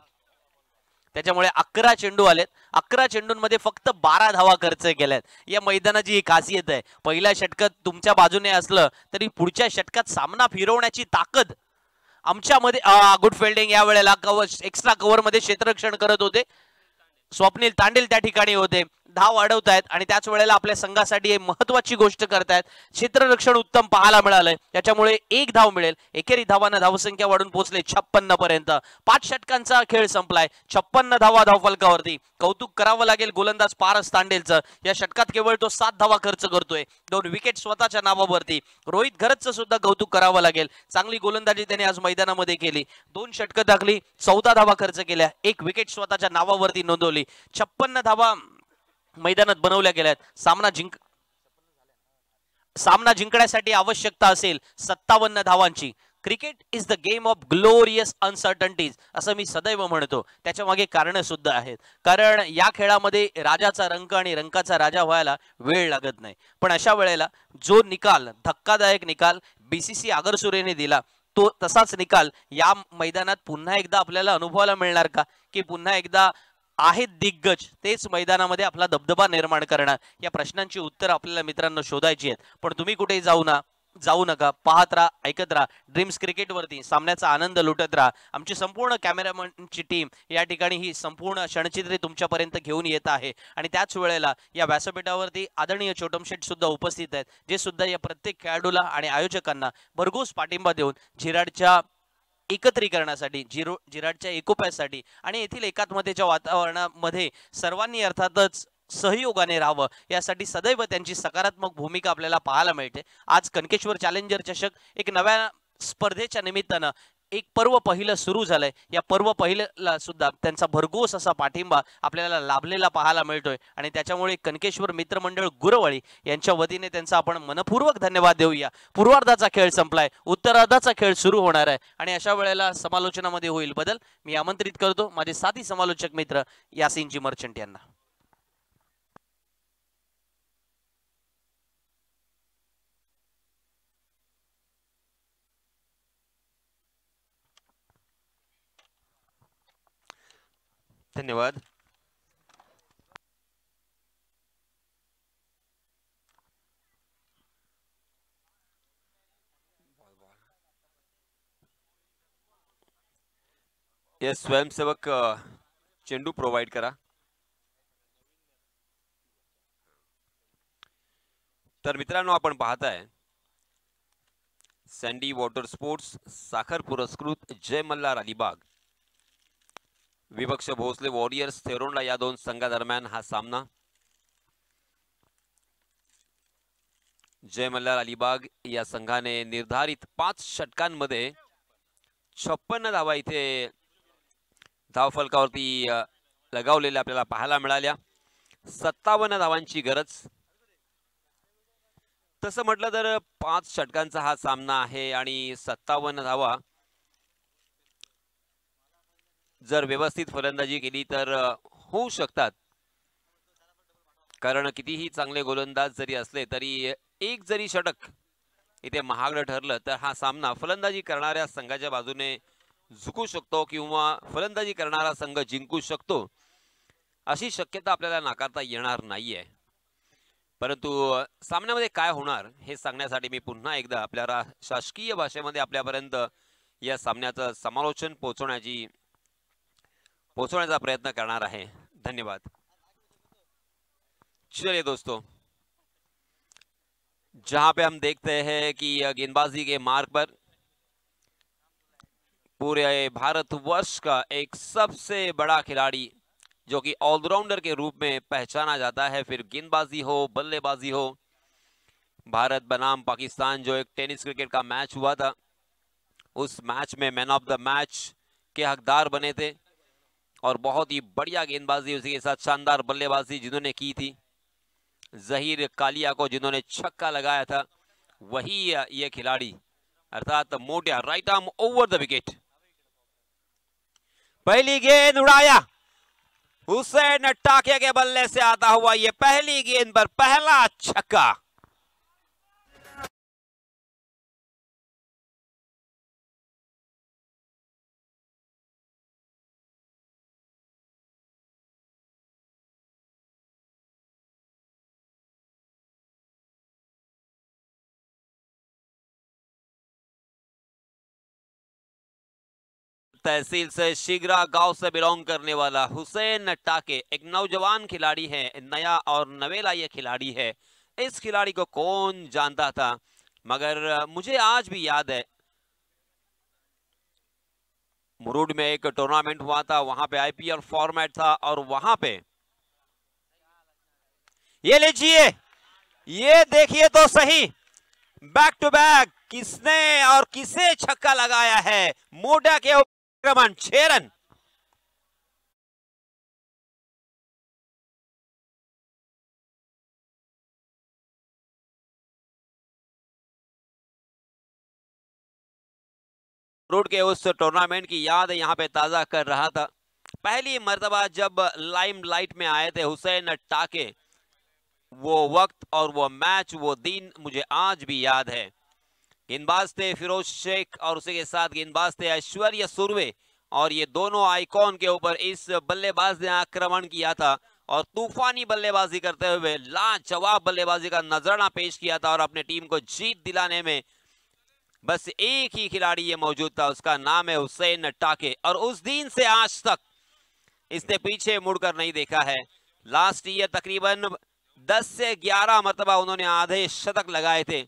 त्याच्यामुळे 11 चेंडू आलेत. 11 चेंडूंमध्ये फक्त 12 धावा खर्च केल्यात. या मैदानाची ही खासियत आहे. पहिल्या षटकात तुमच्या बाजूने असलं तरी पुढच्या षटकात सामना फिरवण्याची ताकद आमच्यामध्ये. गुड फिल्डिंग या वेळेला. एक्स्ट्रा कव्हर मध्ये क्षेत्ररक्षण करत होते स्वप्नील तांडेल त्या ठिकाणी होते. धाव अडवतायत आणि त्याच वेळेला आपल्या संघासाठी महत्वाची गोष्ट करतायत. क्षेत्ररक्षण उत्तम पाहायला मिळालंय, त्याच्यामुळे 1 धाव मिळेल. एकेरी धावांना धावसंख्या वाढून पोहोचले 56 पर्यंत. 5 षटकांचा खेळ संपलाय. 56 धावा धावफलकावरती. कौतुक करावं लागेल गोलंदाज पारस तांडेलचं. या षटकात केवळ तो 7 धावा खर्च करतोय, 2 विकेट स्वतःच्या नावावरती. रोहित घरतचं सुद्धा कौतुक करावं लागेल. चांगली गोलंदाजी त्याने आज मैदानामध्ये केली. 2 षटकं टाकली, 14 धावा खर्च केल्या, 1 विकेट स्वतःच्या नावावरती नोंदवली. 56 धावा मैदानात बनवल्या गेल्यात. सामना जिंकण्यासाठी आवश्यकता असेल 57 धावांची. Cricket is the game of glorious uncertainties असं मी सदैव म्हणतो. त्याच्या मागे कारण सुद्धा आहेत. कारण या खेळामध्ये राजाचा रंक आणि रंकाचा राजा व्हायला वेळ लागत नाही. पण अशा वेळेला जो निकाल, धक्कादायक निकाल बीसीसी आगरसुरेने दिला, तो तसाच निकाल या मैदानात पुन्हा एकदा आपल्याला अनुभवायला मिळणार का? की पुन्हा एकदा आहेत दिग्गज तेच मैदानामध्ये आपला दबदबा निर्माण करणार? या प्रश्नांची उत्तर आपल्याला मित्रांनो शोधायची आहेत. पण तुम्ही कुठेही जाऊ नका. पाहत राहा, ऐकत राहा ड्रीम्स क्रिकेट वरती. सामन्याचा आनंद लुटत राहा. आमची संपूर्ण कॅमेरामॅनची टीम या ठिकाणी ही संपूर्ण क्षणचित्रे तुमच्यापर्यंत घेऊन येत आहे. आणि त्याच वेळेला या व्यासपीठावरती आदरणीय छोटम शेठ सुद्धा उपस्थित आहेत, जे सुद्धा या प्रत्येक खेळाडूला आणि आयोजकांना भरघोस पाठिंबा देऊन झिराडच्या एकत्रीकरणासाठी, झिराडच्या एकोप्यासाठी आणि येथील एकात्मतेच्या वातावरणामध्ये सर्वांनी अर्थातच सहयोगाने राहावं यासाठी सदैव त्यांची सकारात्मक भूमिका आपल्याला पाहायला मिळते. आज कनकेश्वर चॅलेंजर चषक एक नव्या स्पर्धेच्या निमित्तानं एक पर्व पहिलं सुरू झालंय. या पर्व पहिल्याला सुद्धा त्यांचा भरघोस असा पाठिंबा आपल्याला लाभलेला पाहायला मिळतोय आणि त्याच्यामुळे कनकेश्वर मित्रमंडळ गुरवळी यांच्या वतीने त्यांचा आपण मनपूर्वक धन्यवाद देऊया. पूर्वार्धाचा खेळ संपलाय, उत्तरार्धाचा खेळ सुरू होणार आहे आणि अशा वेळेला समालोचनामध्ये होईल बदल. मी आमंत्रित करतो माझे साथी समालोचक मित्र यासिनजी मर्चंट यांना. धन्यवाद. ये स्वयंसेवक चेंडू प्रोव्हाइड करा. तर मित्रांनो, आपण पाहताय सँडी वॉटर स्पोर्ट्स साखर पुरस्कृत जय मल्हार अलिबाग विपक्ष भोसले वॉरियर्स थेरोंडा या दोन संघादरम्यान हा सामना. जय मल्हार अलिबाग या संघाने निर्धारित 5 षटकांमध्ये 56 धावा इथे धावफलकावरती लगावलेल्या आपल्याला पाहायला मिळाल्या. 57 धावांची गरज. तसं म्हटलं तर 5 षटकांचा हा सामना आहे आणि 57 धावा जर व्यवस्थित फलंदाजी केली तर होऊ शकतात. कारण कितीही चांगले गोलंदाज जरी असले तरी एक जरी षटक इथे महागडं ठरलं तर हा सामना फलंदाजी करणाऱ्या संघाच्या बाजूने झुकू शकतो किंवा फलंदाजी करणारा संघ जिंकू शकतो, अशी शक्यता आपल्याला नाकारता येणार नाहीये. परंतु सामन्यामध्ये काय होणार हे सांगण्यासाठी मी पुन्हा एकदा आपल्याला शासकीय भाषेमध्ये आपल्यापर्यंत या सामन्याचं समालोचन पोहोचवण्याचा प्रयत्न करणार आहे. धन्यवाद. चलिए दोस्तों, जहां पे हम देखते हैं कि गेंदबाजी के मार्ग पर पूरे भारतवर्ष का एक सबसे बड़ा खिलाड़ी जो कि ऑलराउंडर के रूप में पहचाना जाता है, फिर गेंदबाजी हो बल्लेबाजी हो. भारत बनाम पाकिस्तान जो एक टेनिस क्रिकेट का मैच हुआ था, उस मैच में मैन ऑफ द मैच के हकदार बने थे और बहुत ही बढ़िया गेंदबाजी, उसी के साथ शानदार बल्लेबाजी जिन्होंने की थी. जहीर कालिया को जिन्होंने छक्का लगाया था, वही ये खिलाड़ी अर्थात Motiya right arm over the wicket. पहली गेंद उड़ाया हुसैन टाके के बल्ले से आता हुआ ये पहली गेंद पर पहला छक्का. तहसील से शिगरा गांव से बिलोंग करने वाला हुसैन टाके एक नौजवान खिलाड़ी है, नया और नवेला ये खिलाड़ी है. इस खिलाड़ी को कौन जानता था, मगर मुझे आज भी याद है मुरुड में एक टूर्नामेंट हुआ था, वहां पे आईपीएल फॉर्मेट था और वहां पे ये लीजिए, ये देखिए तो सही, बैक टू बैक किसने और किसे छक्का लगाया है. मोटा के आक्रमण 6 रन. रोड के उस टूर्नामेंट की याद यहाँ पे ताजा कर रहा था. पहली मर्तबा जब लाइमलाइट में आए थे हुसैन टाके, वो वक्त और वो मैच, वो दिन मुझे आज भी याद है. गेंदबाज थे फिरोज शेख और उसी के साथ गेंदबाज थे ऐश्वर्या सुरवे, और ये दोनों आइकॉन के ऊपर इस बल्लेबाज ने आक्रमण किया था और तूफानी बल्लेबाजी करते हुए लाजवाब बल्लेबाजी का नजराना पेश किया था और अपने टीम को जीत दिलाने में बस एक ही खिलाड़ी ये मौजूद था, उसका नाम है हुसैन टाके. और उस दिन से आज तक इसने पीछे मुड़कर नहीं देखा है. लास्ट ईयर तकरीबन 10 से 11 मरतबा उन्होंने आधे शतक लगाए थे.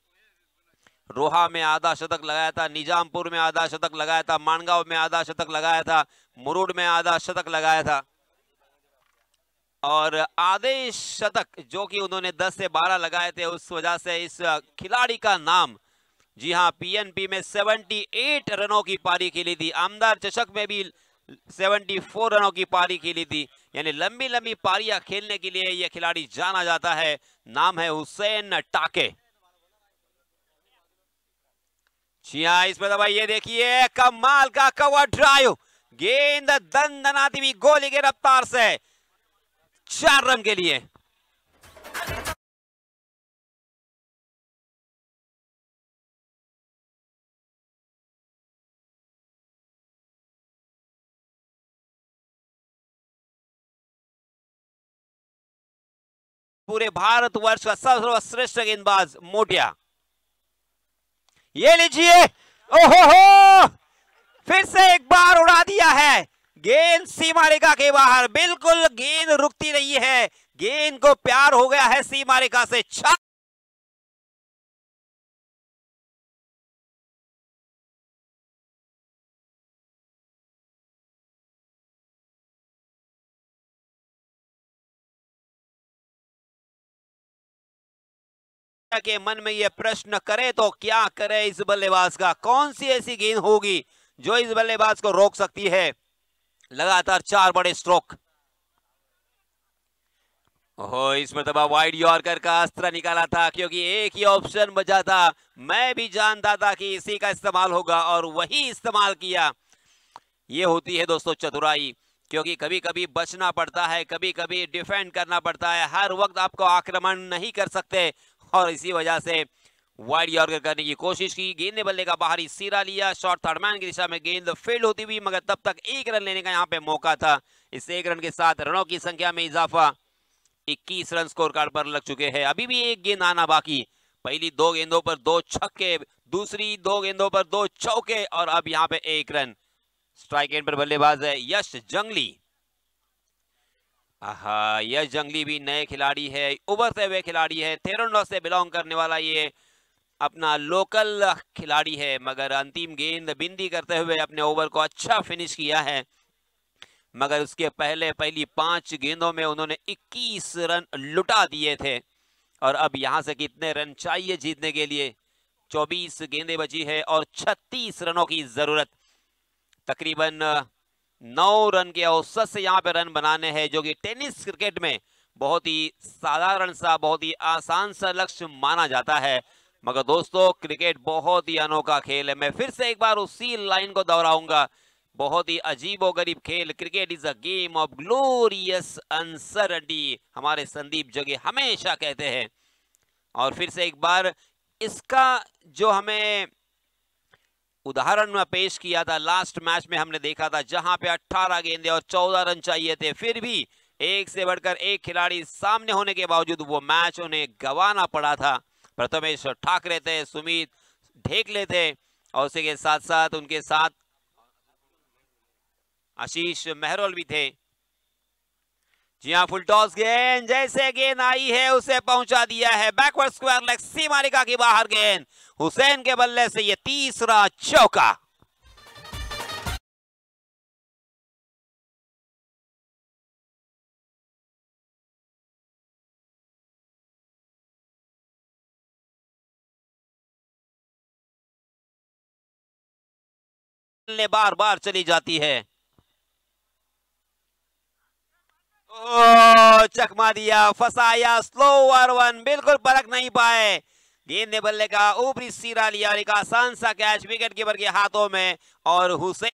रोहा में आधा शतक लगाया था, निजामपुर में आधा शतक लगाया था, मानगांव में आधा शतक लगाया था, मुरुड में आधा शतक लगाया था. और आधे शतक जो कि उन्होंने 10 से 12 लगाए थे, उस वजह से इस खिलाड़ी का नाम जी हाँ, पीएनपी में 78 रनों की पारी खेली थी, आमदार चषक में भी 74 रनों की पारी खेली थी। यानी लंबी लंबी पारियां खेलने के लिए यह खिलाड़ी जाना जाता है। नाम है हुसैन टाके। जी हाँ, इसमें तो भाई ये देखिए कमाल का कवर ड्राइव, गेंद दंदनाती हुई गोली के रफ्तार से 4 रन के लिए। पूरे भारतवर्ष का सर्वश्रेष्ठ गेंदबाज मोटिया, ये लीजिए, ओहो हो, फिर से एक बार उड़ा दिया है। गेंद सीमा रेखा के बाहर, बिल्कुल गेंद रुकती नहीं है, गेंद को प्यार हो गया है सीमा रेखा से। के मन में यह प्रश्न करे तो क्या करे इस बल्लेबाज का, कौन सी ऐसी गेंद होगी जो इस बल्लेबाज को रोक सकती है। लगातार 4 बड़े स्ट्रोक। ओहो, इस मरतबा वाइड यॉर्कर का अस्त्र निकाला था, क्योंकि एक ही ऑप्शन बचा था। मैं भी जानता था कि इसी का इस्तेमाल होगा और वही इस्तेमाल किया। ये होती है दोस्तों चतुराई, क्योंकि कभी कभी बचना पड़ता है, कभी कभी डिफेंड करना पड़ता है, हर वक्त आपको आक्रमण नहीं कर सकते। और इसी वजह से वाइड यॉर्कर करने की कोशिश की, गेंद ने बल्ले का बाहरी सिरा लिया, शॉर्ट थर्ड मैन की दिशा में गेंद फील्ड होती हुई, मगर तब तक 1 रन लेने का यहाँ पे मौका था। इस 1 रन के साथ रनों की संख्या में इजाफा, 21 रन स्कोर कार्ड पर लग चुके हैं। अभी भी एक गेंद आना बाकी, पहली 2 गेंदों पर 2 छक्के, दूसरी 2 गेंदों पर 2 चौके, और अब यहाँ पे 1 रन। स्ट्राइक एंड पर बल्लेबाज है यश जंगली। यश जंगली भी नए खिलाड़ी है, उभरते हुए खिलाड़ी है, थेरोंडा से बिलोंग करने वाला ये अपना लोकल खिलाड़ी है, मगर अंतिम गेंद बिंदी करते हुए अपने ओवर को अच्छा फिनिश किया है। मगर उसके पहली 5 गेंदों में उन्होंने 21 रन लुटा दिए थे, और अब यहां से कितने रन चाहिए जीतने के लिए। 24 गेंदें बची है और 36 रनों की जरूरत। तकरीबन 9 रन के औसत से यहाँ पे रन बनाने हैं, जो कि टेनिस क्रिकेट में बहुत ही साधारण सा, बहुत ही आसान सा लक्ष्य माना जाता है। मगर दोस्तों क्रिकेट बहुत ही अनोखा खेल है। मैं फिर से एक बार उसी लाइन को दोहराऊंगा, बहुत ही अजीबोगरीब खेल। Cricket is a game of glorious uncertainty, हमारे संदीप जगे हमेशा कहते हैं। और फिर से एक बार इसका जो हमें उदाहरण में पेश किया था लास्ट मैच में, हमने देखा था जहां पे 18 गेंदें और 14 रन चाहिए थे, फिर भी एक से बढ़कर एक खिलाड़ी सामने होने के बावजूद वो मैच उन्हें गंवाना पड़ा था। प्रथमेश ठाकरे थे, सुमित ढेकले थे, और उसी के साथ साथ उनके साथ आशीष मेहरोल भी थे। जी हाँ, फुल टॉस गेंद, जैसे गेंद आई है उसे पहुंचा दिया है बैकवर्ड स्क्वायर लेग, सीमा रेखा के बाहर गेंद, हुसैन के बल्ले से ये तीसरा चौका। बार बार चली जाती है। ओ, चकमा दिया, फसाया, स्लोअर वन, बिल्कुल परख नहीं पाए। गेंद ने बल्ले का ऊपरी सिरा लिया, एक आसान सा कैच विकेट कीपर के हाथों में, और हुसैन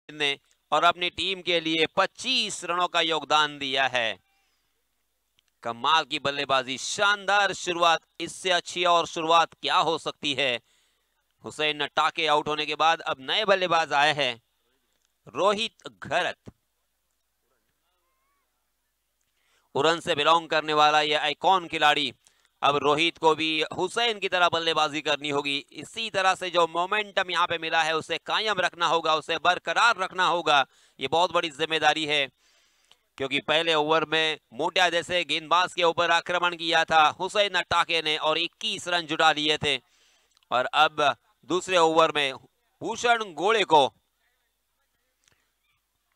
ने और अपनी टीम के लिए 25 रनों का योगदान दिया है। कमाल की बल्लेबाजी, शानदार शुरुआत, इससे अच्छी और शुरुआत क्या हो सकती है। हुसैन टाके आउट होने के बाद अब नए बल्लेबाज आए हैं, रोहित घरत। उरन से बिलोंग करने वाला ये आइकॉन खिलाड़ी। अब रोहित को भी हुसैन की तरह बल्लेबाजी करनी होगी। इसी तरह से जो मोमेंटम यहाँ पे मिला है उसे कायम रखना होगा, उसे बरकरार रखना होगा। ये बहुत बड़ी जिम्मेदारी है, क्योंकि पहले ओवर में मोटिया जैसे गेंदबाज के ऊपर आक्रमण किया था हुसैन टाके ने और 21 रन जुटा लिए थे। और अब दूसरे ओवर में भूषण गोड़े को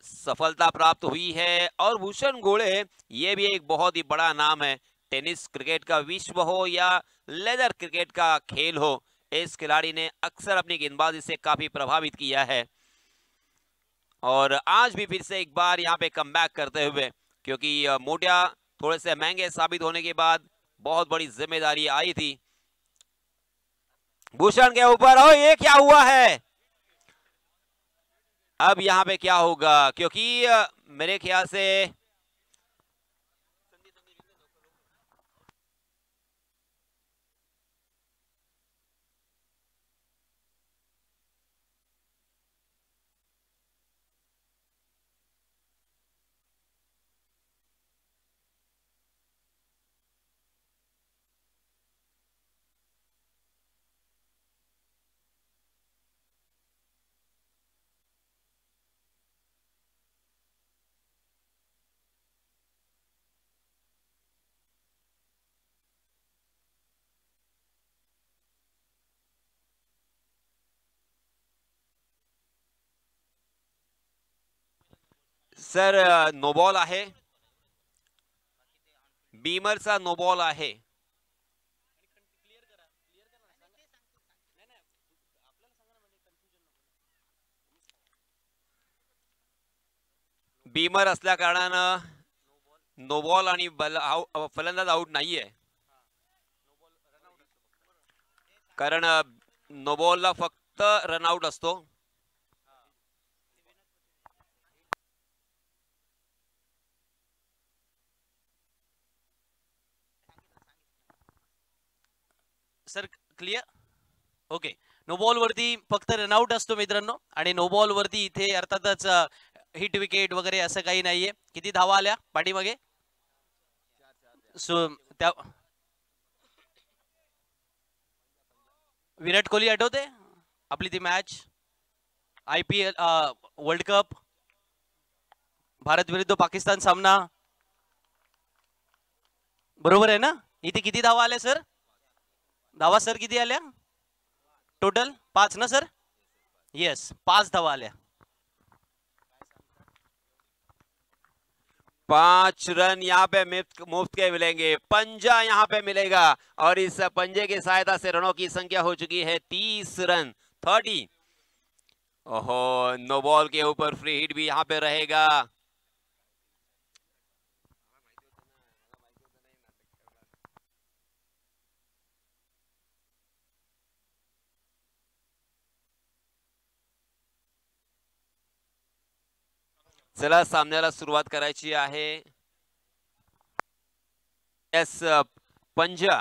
सफलता प्राप्त हुई है। और भूषण गोड़े ये भी एक बहुत ही बड़ा नाम है। टेनिस क्रिकेट का विश्व हो या लेदर क्रिकेट का खेल हो, इस खिलाड़ी ने अक्सर अपनी गेंदबाजी से काफी प्रभावित किया है। और आज भी फिर से एक बार यहाँ पे कमबैक करते हुए, क्योंकि मोटिया थोड़े से महंगे साबित होने के बाद बहुत बड़ी जिम्मेदारी आई थी भूषण के ऊपर। और ये क्या हुआ है, अब यहाँ पे क्या होगा, क्योंकि मेरे ख्याल से सर नो बॉल आहे, बीमरचा नो बॉल आहे। बीमर असल्या कारणानं नो बॉल आणि फलंदाज आउट नाहीये, कारण नो बॉलला फक्त रनआउट असतो। Sir clear, okay. No ball वरती फक्त रनआउट असतो मित्रांनो, आणि नो बॉल वरती इथे अर्थातच हिट विकेट वगैरे असं काही नाहीये। किती धावा आल्या पाठीमागे, सो त्या विराट कोहली आठवते आपली ती match IPL world cup, Bharat विरुद्ध पाकिस्तान सामना, बरोबर आहे ना? इथे किती धावा आल्या सर? धावा सर किती आल्या टोटल? 5 ना सर? येस, 5 धावा आल्या। 5 रन यहाँ पे मुफ्त के मिलेंगे, पंजा यहाँ पे मिलेगा और इस पंजे की सहायता से रनों की संख्या हो चुकी है 30 रन 30। ओहो, नो बॉल के ऊपर फ्री हिट भी यहाँ पे रहेगा। चला सामन्याला सुरुवात करायची आहे। यस, पंजा,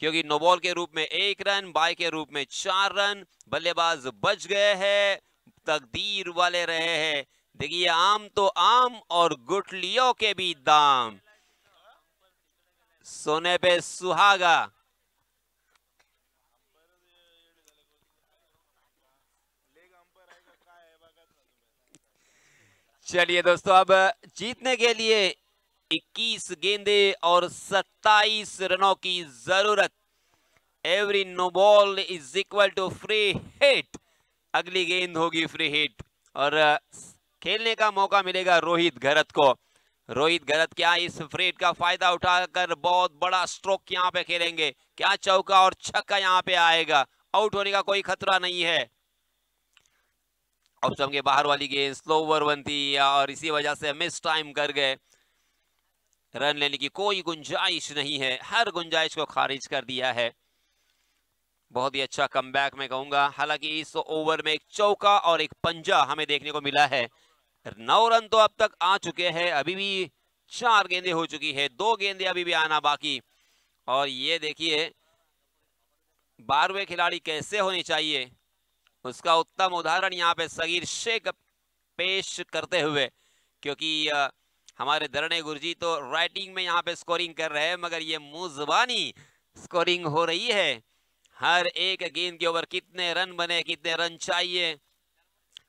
क्योंकि नो बॉल के रूप में 1 रन, बाय के रूप में 4 रन, बल्लेबाज बच गए हैं, तकदीर वाले रहे हैं। देखिए, आम तो आम और गुठलियों के भी दाम, सोने पे सुहागा। चलिए दोस्तों, अब जीतने के लिए 21 गेंदे और 27 रनों की जरूरत। Every no ball is equal to free hit. अगली गेंद होगी फ्री हिट और खेलने का मौका मिलेगा रोहित घरत को। रोहित घरत क्या इस फ्री हिट का फायदा उठाकर बहुत बड़ा स्ट्रोक यहाँ पे खेलेंगे? क्या चौका और छक्का यहाँ पे आएगा? आउट होने का कोई खतरा नहीं है। ऑप्शन के बाहर वाली गेंद स्लो ओवर बनती और इसी वजह से मिस टाइम कर गए। रन लेने की कोई गुंजाइश नहीं है, हर गुंजाइश को खारिज कर दिया है। बहुत ही अच्छा कमबैक मैं कहूंगा। हालांकि इस ओवर में एक चौका और एक पंजा हमें देखने को मिला है। 9 रन तो अब तक आ चुके हैं, अभी भी 4 गेंदें हो चुकी है, 2 गेंदें अभी भी आना बाकी। और ये देखिए 12वें खिलाड़ी कैसे होनी चाहिए, उसका उत्तम उदाहरण यहाँ पे सगीर शेख पेश करते हुए, क्योंकि हमारे धरणे गुरुजी तो राइटिंग में यहाँ पे स्कोरिंग कर रहे हैं, मगर ये मुंह जुबानी स्कोरिंग हो रही है। हर एक गेंद के ओवर कितने रन बने, कितने रन चाहिए,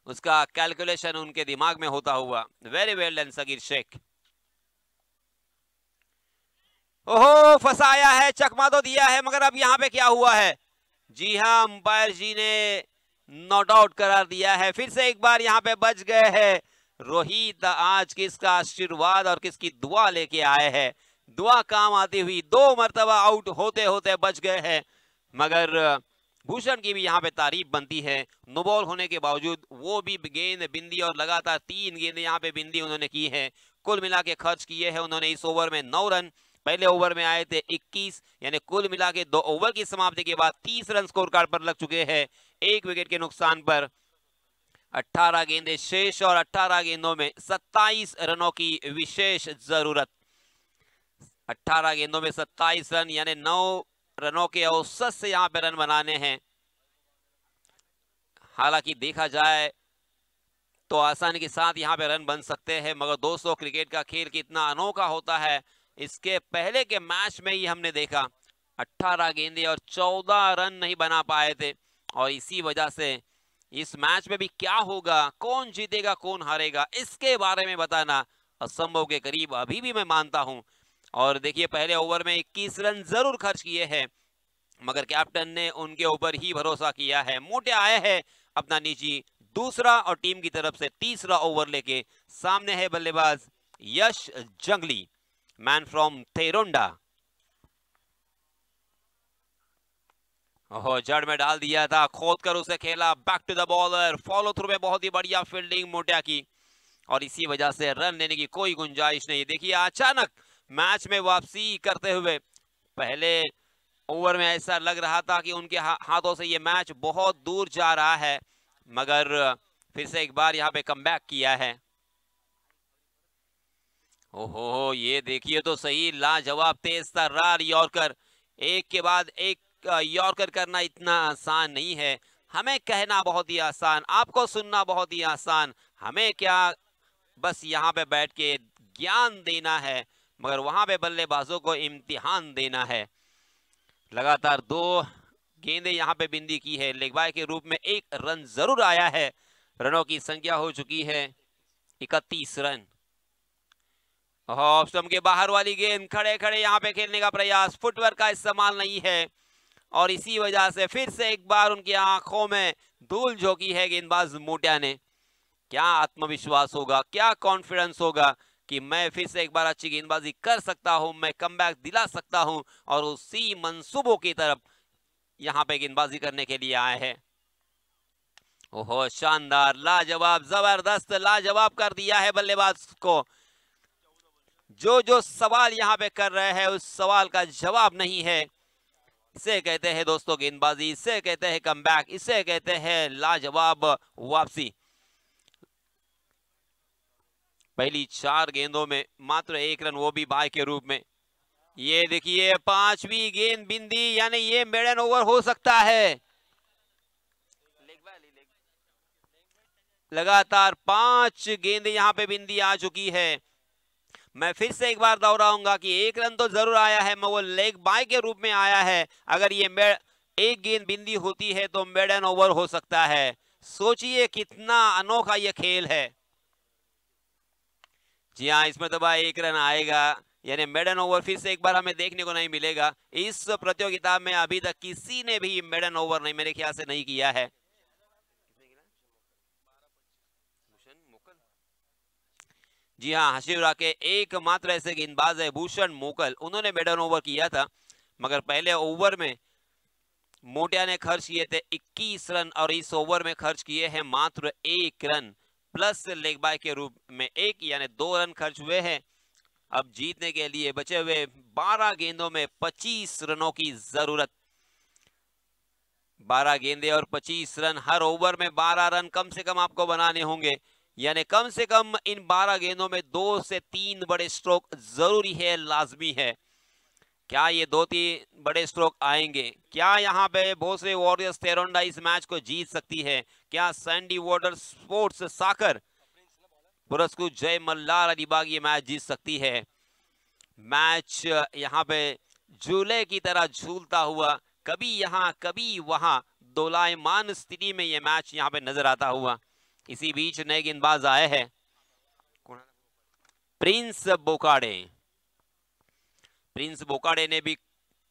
उसका कैलकुलेशन उनके दिमाग में होता हुआ। वेरी वेल डन सगीर शेख। ओहो, फंसाया है, चकमा तो दिया है, मगर अब यहाँ पे क्या हुआ है? जी हाँ, अंपायर जी ने नॉट आउट करार दिया है। फिर से एक बार यहाँ पे बच गए हैं रोहित। आज किसका आशीर्वाद और किसकी दुआ लेके आए हैं? दुआ काम आती हुई 2 मरतबा आउट होते होते बच गए हैं, मगर भूषण की भी यहाँ पे तारीफ बनती है। नो बॉल होने के बावजूद वो भी गेंद बिंदी और लगातार 3 गेंदें यहाँ पे बिंदी उन्होंने की है। कुल मिला के खर्च किए हैं उन्होंने इस ओवर में 9 रन। पहले ओवर में आए थे 21, यानी कुल मिला के 2 ओवर की समाप्ति के बाद 30 रन स्कोर कार्ड पर लग चुके हैं। 1 विकेट के नुकसान पर 18 गेंदें शेष और 18 गेंदों में 27 रनों की विशेष जरूरत। 18 गेंदों में 27 रन, यानी 9 रनों के औसत से यहाँ पे रन बनाने हैं। हालांकि देखा जाए तो आसानी के साथ यहाँ पे रन बन सकते हैं, मगर दोस्तों क्रिकेट का खेल कितना अनोखा होता है, इसके पहले के मैच में ही हमने देखा 18 गेंदें और 14 रन नहीं बना पाए थे। और इसी वजह से इस मैच में भी क्या होगा, कौन जीतेगा कौन हारेगा, इसके बारे में बताना असंभव के करीब अभी भी मैं मानता हूं। और देखिए, पहले ओवर में 21 रन जरूर खर्च किए हैं, मगर कैप्टन ने उनके ऊपर ही भरोसा किया है। मोटे आए हैं अपना निजी दूसरा और टीम की तरफ से तीसरा ओवर लेके। सामने है बल्लेबाज यश जंगली, मैन फ्रॉम थेरोंडा। ओहो, जड़ में डाल दिया था, खोद कर उसे खेला, back to the bowler, follow through में बहुत ही बढ़िया फील्डिंग मोटिया की, और इसी वजह से रन लेने की कोई गुंजाइश नहीं। देखिए, अचानक मैच में वापसी करते हुए पहले ओवर में ऐसा लग रहा था कि उनके हाथों से ये मैच बहुत दूर जा रहा है, मगर फिर से एक बार यहाँ पे कमबैक किया है। ओहो, ये देखिए तो सही, लाजवाब तेज तर्रार यॉर्कर। एक के बाद एक यॉर्कर करना इतना आसान नहीं है। हमें कहना बहुत ही आसान, आपको सुनना बहुत ही आसान, हमें क्या बस यहाँ पे बैठ के ज्ञान देना है, मगर वहां पे बल्लेबाजों को इम्तिहान देना है। लगातार 2 गेंदें यहाँ पे बिंदी की है, लेग बाय के रूप में 1 रन जरूर आया है। रनों की संख्या हो चुकी है 31 रन। ऑफ स्टंप के बाहर वाली गेंद, खड़े खड़े यहाँ पे खेलने का प्रयास, फुटवर्क का इस्तेमाल नहीं है, और इसी वजह से फिर से एक बार उनकी आंखों में धूल झोंकी है गेंदबाज मोटिया ने। क्या आत्मविश्वास होगा, क्या कॉन्फिडेंस होगा कि मैं फिर से एक बार अच्छी गेंदबाजी कर सकता हूं, मैं कमबैक दिला सकता हूं, और उसी मंसूबों की तरफ यहां पे गेंदबाजी करने के लिए आए हैं। ओहो, शानदार, लाजवाब, जबरदस्त, लाजवाब कर दिया है बल्लेबाज को। जो सवाल यहाँ पे कर रहे हैं उस सवाल का जवाब नहीं है। इसे कहते हैं दोस्तों गेंदबाजी, इसे कहते हैं कमबैक, इसे कहते हैं लाजवाब वापसी। पहली 4 गेंदों में मात्र 1 रन, वो भी बाय के रूप में। ये देखिए, 5वीं गेंद बिंदी, यानी ये मेडन ओवर हो सकता है। लगातार 5 गेंदें यहाँ पे बिंदी आ चुकी है। मैं फिर से एक बार दोहराऊंगा कि 1 रन तो जरूर आया है, मगर वो लेग बाय के रूप में आया है। अगर ये 1 गेंद बिंदी होती है तो मेडन ओवर हो सकता है। सोचिए कितना अनोखा ये खेल है। जी हाँ, इसमें तो भाई 1 रन आएगा, यानी मेडन ओवर फिर से एक बार हमें देखने को नहीं मिलेगा। इस प्रतियोगिता में अभी तक किसी ने भी मेडन ओवर नहीं, मेरे ख्याल से नहीं किया है। जी हाँ, हशीरा के एकमात्र ऐसे गेंदबाज है भूषण मोकल, उन्होंने मेडन ओवर किया था, मगर पहले ओवर में मोटिया ने खर्च किए थे 21 रन, और इस ओवर में खर्च किए हैं मात्र 1 रन प्लस लेग बाय के रूप में 1, यानी 2 रन खर्च हुए हैं। अब जीतने के लिए बचे हुए 12 गेंदों में 25 रनों की जरूरत। 12 गेंदें और 25 रन, हर ओवर में 12 रन कम से कम आपको बनाने होंगे, यानी कम से कम इन 12 गेंदों में 2 से 3 बड़े स्ट्रोक जरूरी है, लाजमी है। क्या ये 2-3 बड़े स्ट्रोक आएंगे? क्या यहाँ पे भोसले वॉरियर्स थेरोंडा इस मैच को जीत सकती है? क्या सैंडी वाटर स्पोर्ट्स साकर पुरस्कू जय मल्लार अलीबाग ये मैच जीत सकती है। मैच यहाँ पे झूले की तरह झूलता हुआ कभी यहाँ कभी वहां दोलायमान स्थिति में ये मैच यहाँ पे नजर आता हुआ। इसी बीच नए गेंदबाज आए हैं, प्रिंस बोकाडे। प्रिंस बोकाडे ने भी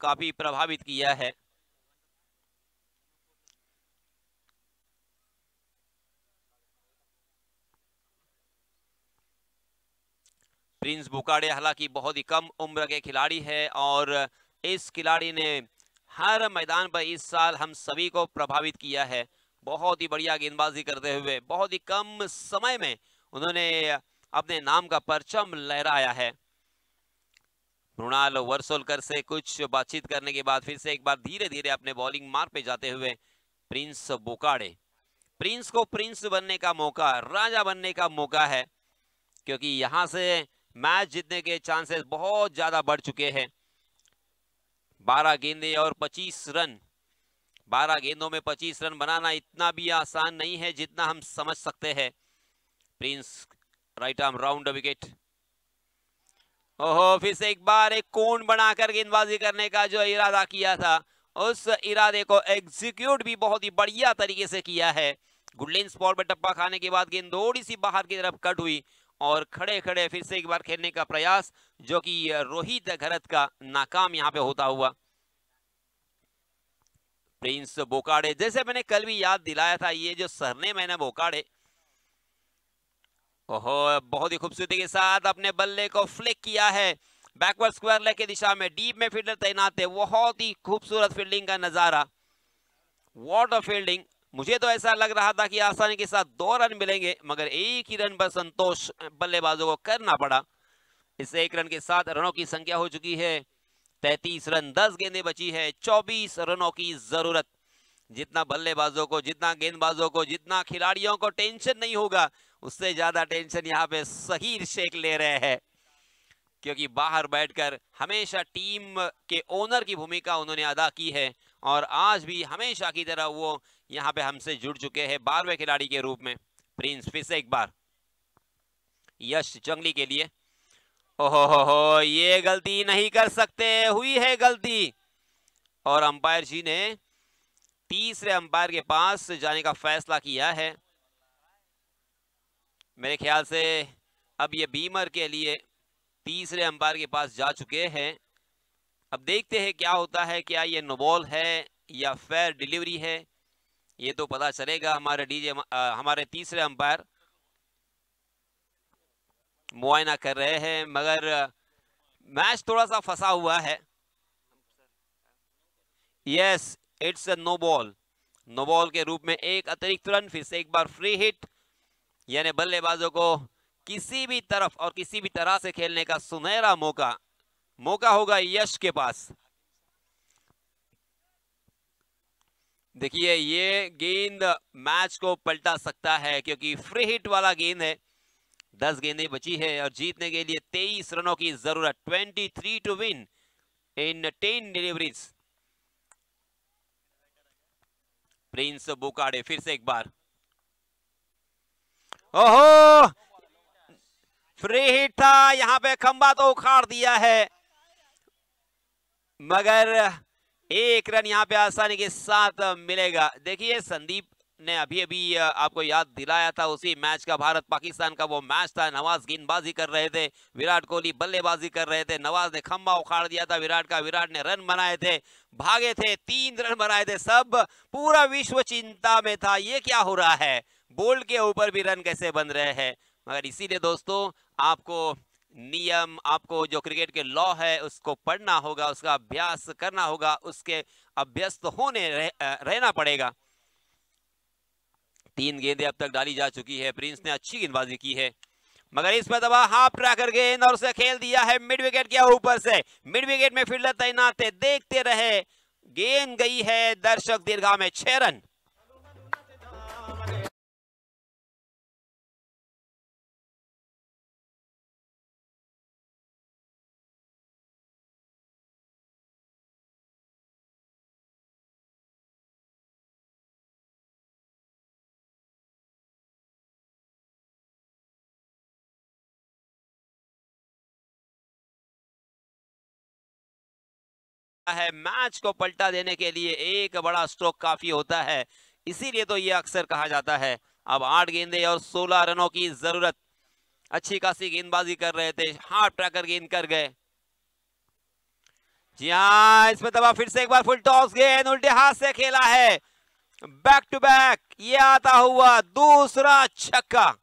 काफी प्रभावित किया है। प्रिंस बोकाडे हालांकि बहुत ही कम उम्र के खिलाड़ी है और इस खिलाड़ी ने हर मैदान पर इस साल हम सभी को प्रभावित किया है। बहुत ही बढ़िया गेंदबाजी करते हुए बहुत ही कम समय में उन्होंने अपने नाम का परचम लहराया है। मृणाल वर्सोलकर से कुछ बातचीत करने के बाद फिर से एक बार धीरे धीरे अपने बॉलिंग मार्ग पे जाते हुए प्रिंस बोकाडे। प्रिंस को प्रिंस बनने का मौका, राजा बनने का मौका है, क्योंकि यहां से मैच जीतने के चांसेस बहुत ज्यादा बढ़ चुके हैं। 12 गेंदे और 25 रन। 12 गेंदों में 25 रन बनाना इतना भी आसान नहीं है जितना हम समझ सकते हैं। Prince right arm round wicket. ओहो, फिर से एक बार एक कोण बनाकर गेंदबाजी करने का जो इरादा किया था उस इरादे को एग्जीक्यूट भी बहुत ही बढ़िया तरीके से किया है। गुडलिन स्पॉट पर टप्पा खाने के बाद गेंद थोड़ी सी बाहर की तरफ कट हुई और खड़े खड़े फिर से एक बार खेलने का प्रयास जो कि रोहित घरत का नाकाम यहां पे होता हुआ। प्रिंस बोकाडे, जैसे मैंने कल भी याद दिलाया था, ये जो सरनेम है ना बोकाडे, ओहो बहुत ही खूबसूरती के साथ अपने बल्ले को फ्लिक किया है बैकवर्ड स्क्वायर लेग की दिशा में। डीप में फील्डर तैनात है, बहुत ही खूबसूरत फील्डिंग का नजारा। What a fielding. मुझे तो ऐसा लग रहा था कि आसानी के साथ 2 रन मिलेंगे, मगर एक ही रन पर संतोष बल्लेबाजों को करना पड़ा। इस 1 रन के साथ रनों की संख्या हो चुकी है 33 रन। 10 गेंदें बची है, 24 रनों की जरूरत। जितना बल्लेबाजों को, जितना गेंदबाजों को, जितना खिलाड़ियों को टेंशन नहीं होगा, उससे ज्यादा टेंशन यहाँ पे सहीर शेख ले रहे हैं, क्योंकि बाहर बैठकर हमेशा टीम के ओनर की भूमिका उन्होंने अदा की है और आज भी हमेशा की तरह वो यहाँ पे हमसे जुड़ चुके हैं 12वें खिलाड़ी के रूप में। प्रिंस फिर से एक बार यश जंगली के लिए। ओहो हो, ये गलती नहीं कर सकते, हुई है गलती और अंपायर जी ने तीसरे अंपायर के पास जाने का फैसला किया है। मेरे ख्याल से अब ये बीमर के लिए तीसरे अंपायर के पास जा चुके हैं। अब देखते हैं क्या होता है, क्या ये नो बॉल है या फेयर डिलीवरी है, ये तो पता चलेगा। हमारे तीसरे अंपायर मुआयना कर रहे हैं, मगर मैच थोड़ा सा फंसा हुआ है। Yes, it's a no ball. No ball के रूप में एक अतिरिक्त रन, फिर से एक बार फ्री हिट, यानी बल्लेबाजों को किसी भी तरफ और किसी भी तरह से खेलने का सुनहरा मौका होगा यश के पास। देखिए ये गेंद मैच को पलटा सकता है, क्योंकि फ्री हिट वाला गेंद है। 10 गेंदें बची है और जीतने के लिए 23 रनों की जरूरत। 23 to win in 10 deliveries. Prince Bokade फिर से एक बार। ओहो, फ्री हिट था, यहां पे खंबा तो उखाड़ दिया है, मगर 1 रन यहां पे आसानी के साथ मिलेगा। देखिए संदीप ने अभी अभी आपको याद दिलाया था उसी मैच का, भारत पाकिस्तान का वो मैच था। नवाज गेंदबाजी कर रहे थे, विराट कोहली बल्लेबाजी कर रहे थे। नवाज ने खंबा उखाड़ दिया था विराट का, विराट ने रन बनाए थे, भागे थे, 3 रन बनाए थे। सब पूरा विश्व चिंता में था, ये क्या हो रहा है, बोल्ड के ऊपर भी रन कैसे बन रहे हैं। मगर इसीलिए दोस्तों आपको नियम, आपको जो क्रिकेट के लॉ है उसको पढ़ना होगा, उसका अभ्यास करना होगा, उसके अभ्यस्त रहना पड़ेगा। 3 गेंदें अब तक डाली जा चुकी है। प्रिंस ने अच्छी गेंदबाजी की है, मगर इस पर दबा हाफ ट्रैकर गेंद और उसे खेल दिया है मिड विकेट के ऊपर से। मिड विकेट में फील्डर तैनात थे, देखते रहे, गेंद गई है दर्शक दीर्घा में। 6 रन। है। मैच को पलटा देने के लिए एक बड़ा स्ट्रोक काफी होता है, इसीलिए तो ये अक्सर कहा जाता है। अब 8 गेंदे और 16 रनों की जरूरत। अच्छी खासी गेंदबाजी कर रहे थे, हार्ड ट्रैकर गेंद कर गए। जी हाँ, इसमें दबा फिर से एक बार फुल टॉस गेंद उल्टे हाथ से खेला है। बैक टू बैक ये आता हुआ दूसरा छक्का।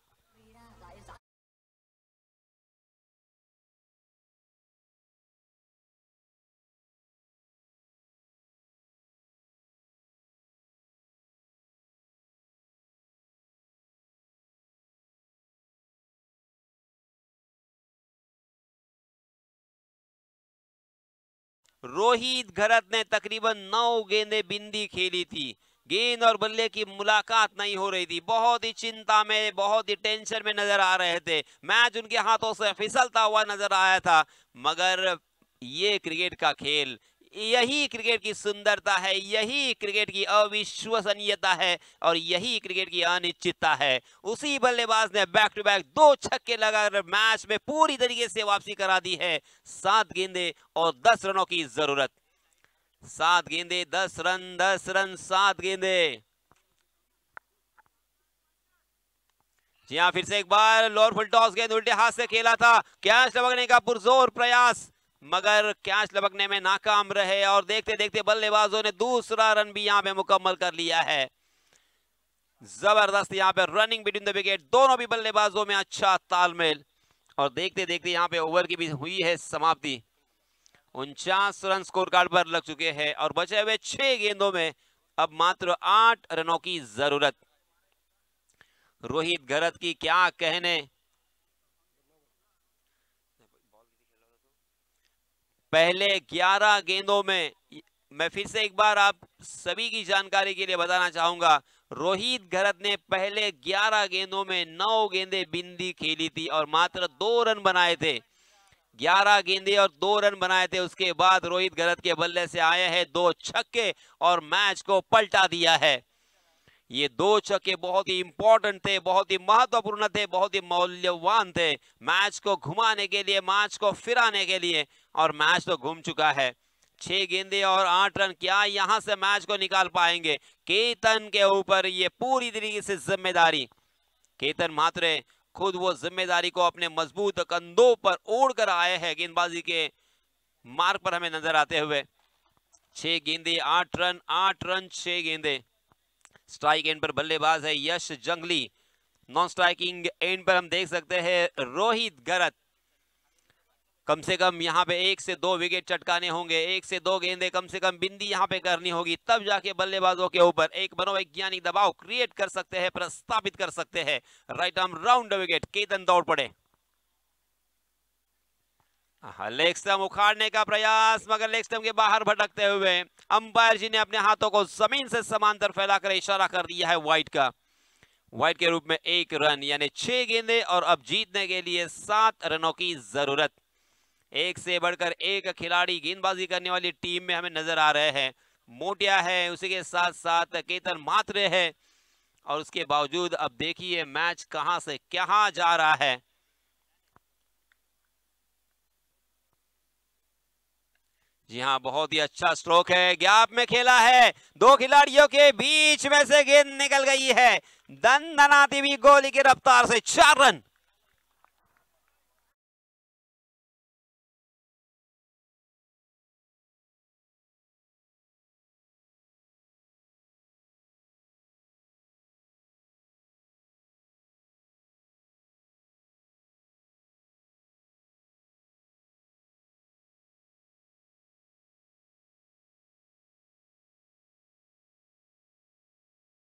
रोहित घरत ने तकरीबन 9 गेंदें बिंदी खेली थी। गेंद और बल्ले की मुलाकात नहीं हो रही थी। बहुत ही चिंता में, बहुत ही टेंशन में नजर आ रहे थे। मैच उनके हाथों से फिसलता हुआ नजर आया था। मगर ये क्रिकेट का खेल, यही क्रिकेट की सुंदरता है, यही क्रिकेट की अविश्वसनीयता है और यही क्रिकेट की अनिश्चितता है। उसी बल्लेबाज ने बैक टू बैक 2 छक्के लगाकर मैच में पूरी तरीके से वापसी करा दी है। 7 गेंदे और 10 रनों की जरूरत। 7 गेंदे 10 रन, 10 रन 7 गेंदे। जी हाँ, फिर से एक बार लोअर फुल टॉस गेंद उल्टे हाथ से खेला था। कैच लपकने का पुरजोर प्रयास, मगर कैच लपकने में नाकाम रहे और देखते देखते बल्लेबाजों ने दूसरा रन भी यहां पे मुकम्मल कर लिया है। जबरदस्त यहां पे रनिंग बिटवीन द विकेट, दोनों भी बल्लेबाजों में अच्छा तालमेल। और देखते देखते यहां पे ओवर की भी हुई है समाप्ति। 49 रन स्कोर कार्ड पर लग चुके हैं और बचे हुए 6 गेंदों में अब मात्र 8 रनों की जरूरत। रोहित घरत की क्या कहने। पहले 11 गेंदों में, मैं फिर से एक बार आप सभी की जानकारी के लिए बताना चाहूंगा, रोहित घरत ने पहले 11 गेंदों में 9 गेंदें बिंदी खेली थी और मात्र 2 रन बनाए थे। 11 गेंदे और 2 रन बनाए थे। उसके बाद रोहित घरत के बल्ले से आए हैं 2 छक्के और मैच को पलटा दिया है। ये 2 छक्के बहुत ही इंपॉर्टेंट थे, बहुत ही महत्वपूर्ण थे, बहुत ही मूल्यवान थे मैच को घुमाने के लिए, मैच को फिराने के लिए, और मैच तो घूम चुका है। 6 गेंदे और 8 रन, क्या यहां से मैच को निकाल पाएंगे? केतन के ऊपर ये पूरी तरीके से जिम्मेदारी। केतन म्हात्रे खुद वो जिम्मेदारी को अपने मजबूत कंधों पर ओढ़ कर आए हैं गेंदबाजी के मार्ग पर हमें नजर आते हुए। 6 गेंदे 8 रन, 8 रन 6 गेंदे। स्ट्राइक एंड पर बल्लेबाज है यश जंगली। नॉन स्ट्राइकिंग एंड पर हम देख सकते हैं रोहित घरत। कम से कम यहां पे 1 से 2 विकेट चटकाने होंगे, 1 से 2 गेंदे कम से कम बिंदी यहां पे करनी होगी, तब जाके बल्लेबाजों के ऊपर एक मनोवैज्ञानिक दबाव क्रिएट कर सकते हैं, प्रस्तावित कर सकते हैं। Right arm round the wicket, Ketan दौड़ पड़े। लेग स्टंप उखाड़ने का प्रयास, मगर लेग स्टंप के बाहर भटकते हुए अंपायर जी ने अपने हाथों को जमीन से समांतर फैलाकर इशारा कर दिया है वाइड का। वाइड के रूप में 1 रन, यानी 6 गेंदे और अब जीतने के लिए 7 रनों की जरूरत। एक से बढ़कर एक खिलाड़ी गेंदबाजी करने वाली टीम में हमें नजर आ रहे हैं। मोटिया है, उसी के साथ साथ केतन म्हात्रे है, और उसके बावजूद अब देखिए मैच कहां से कहां जा रहा है। जी हाँ, बहुत ही अच्छा स्ट्रोक है, गैप में खेला है, 2 खिलाड़ियों के बीच में से गेंद निकल गई है दनदनाती हुई गोली की रफ्तार से। 4 रन।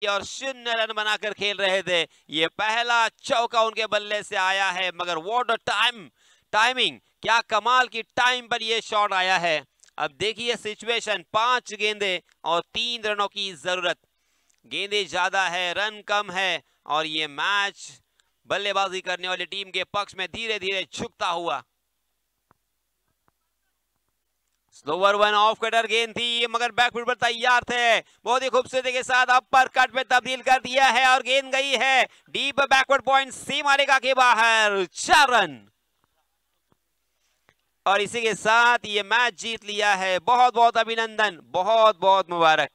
और 0 रन बनाकर खेल रहे थे। ये पहला चौका उनके बल्ले से आया है, मगर व्हाट अ टाइमिंग, क्या कमाल की टाइम पर ये शॉट आया है। अब देखिए सिचुएशन, 5 गेंदे और 3 रनों की जरूरत। गेंदे ज्यादा है, रन कम है, और ये मैच बल्लेबाजी करने वाली टीम के पक्ष में धीरे धीरे झुकता हुआ। स्लोवर वन ऑफ कटर गेंद थी, मगर बैकफुट पर तैयार थे, बहुत ही खूबसूरती के साथ अपर कट में तब्दील कर दिया है और गेंद गई है डीप बैकवर्ड पॉइंट सीमा रेखा के बाहर। 4 रन। और इसी के साथ ये मैच जीत लिया है। बहुत बहुत अभिनंदन, बहुत बहुत मुबारक।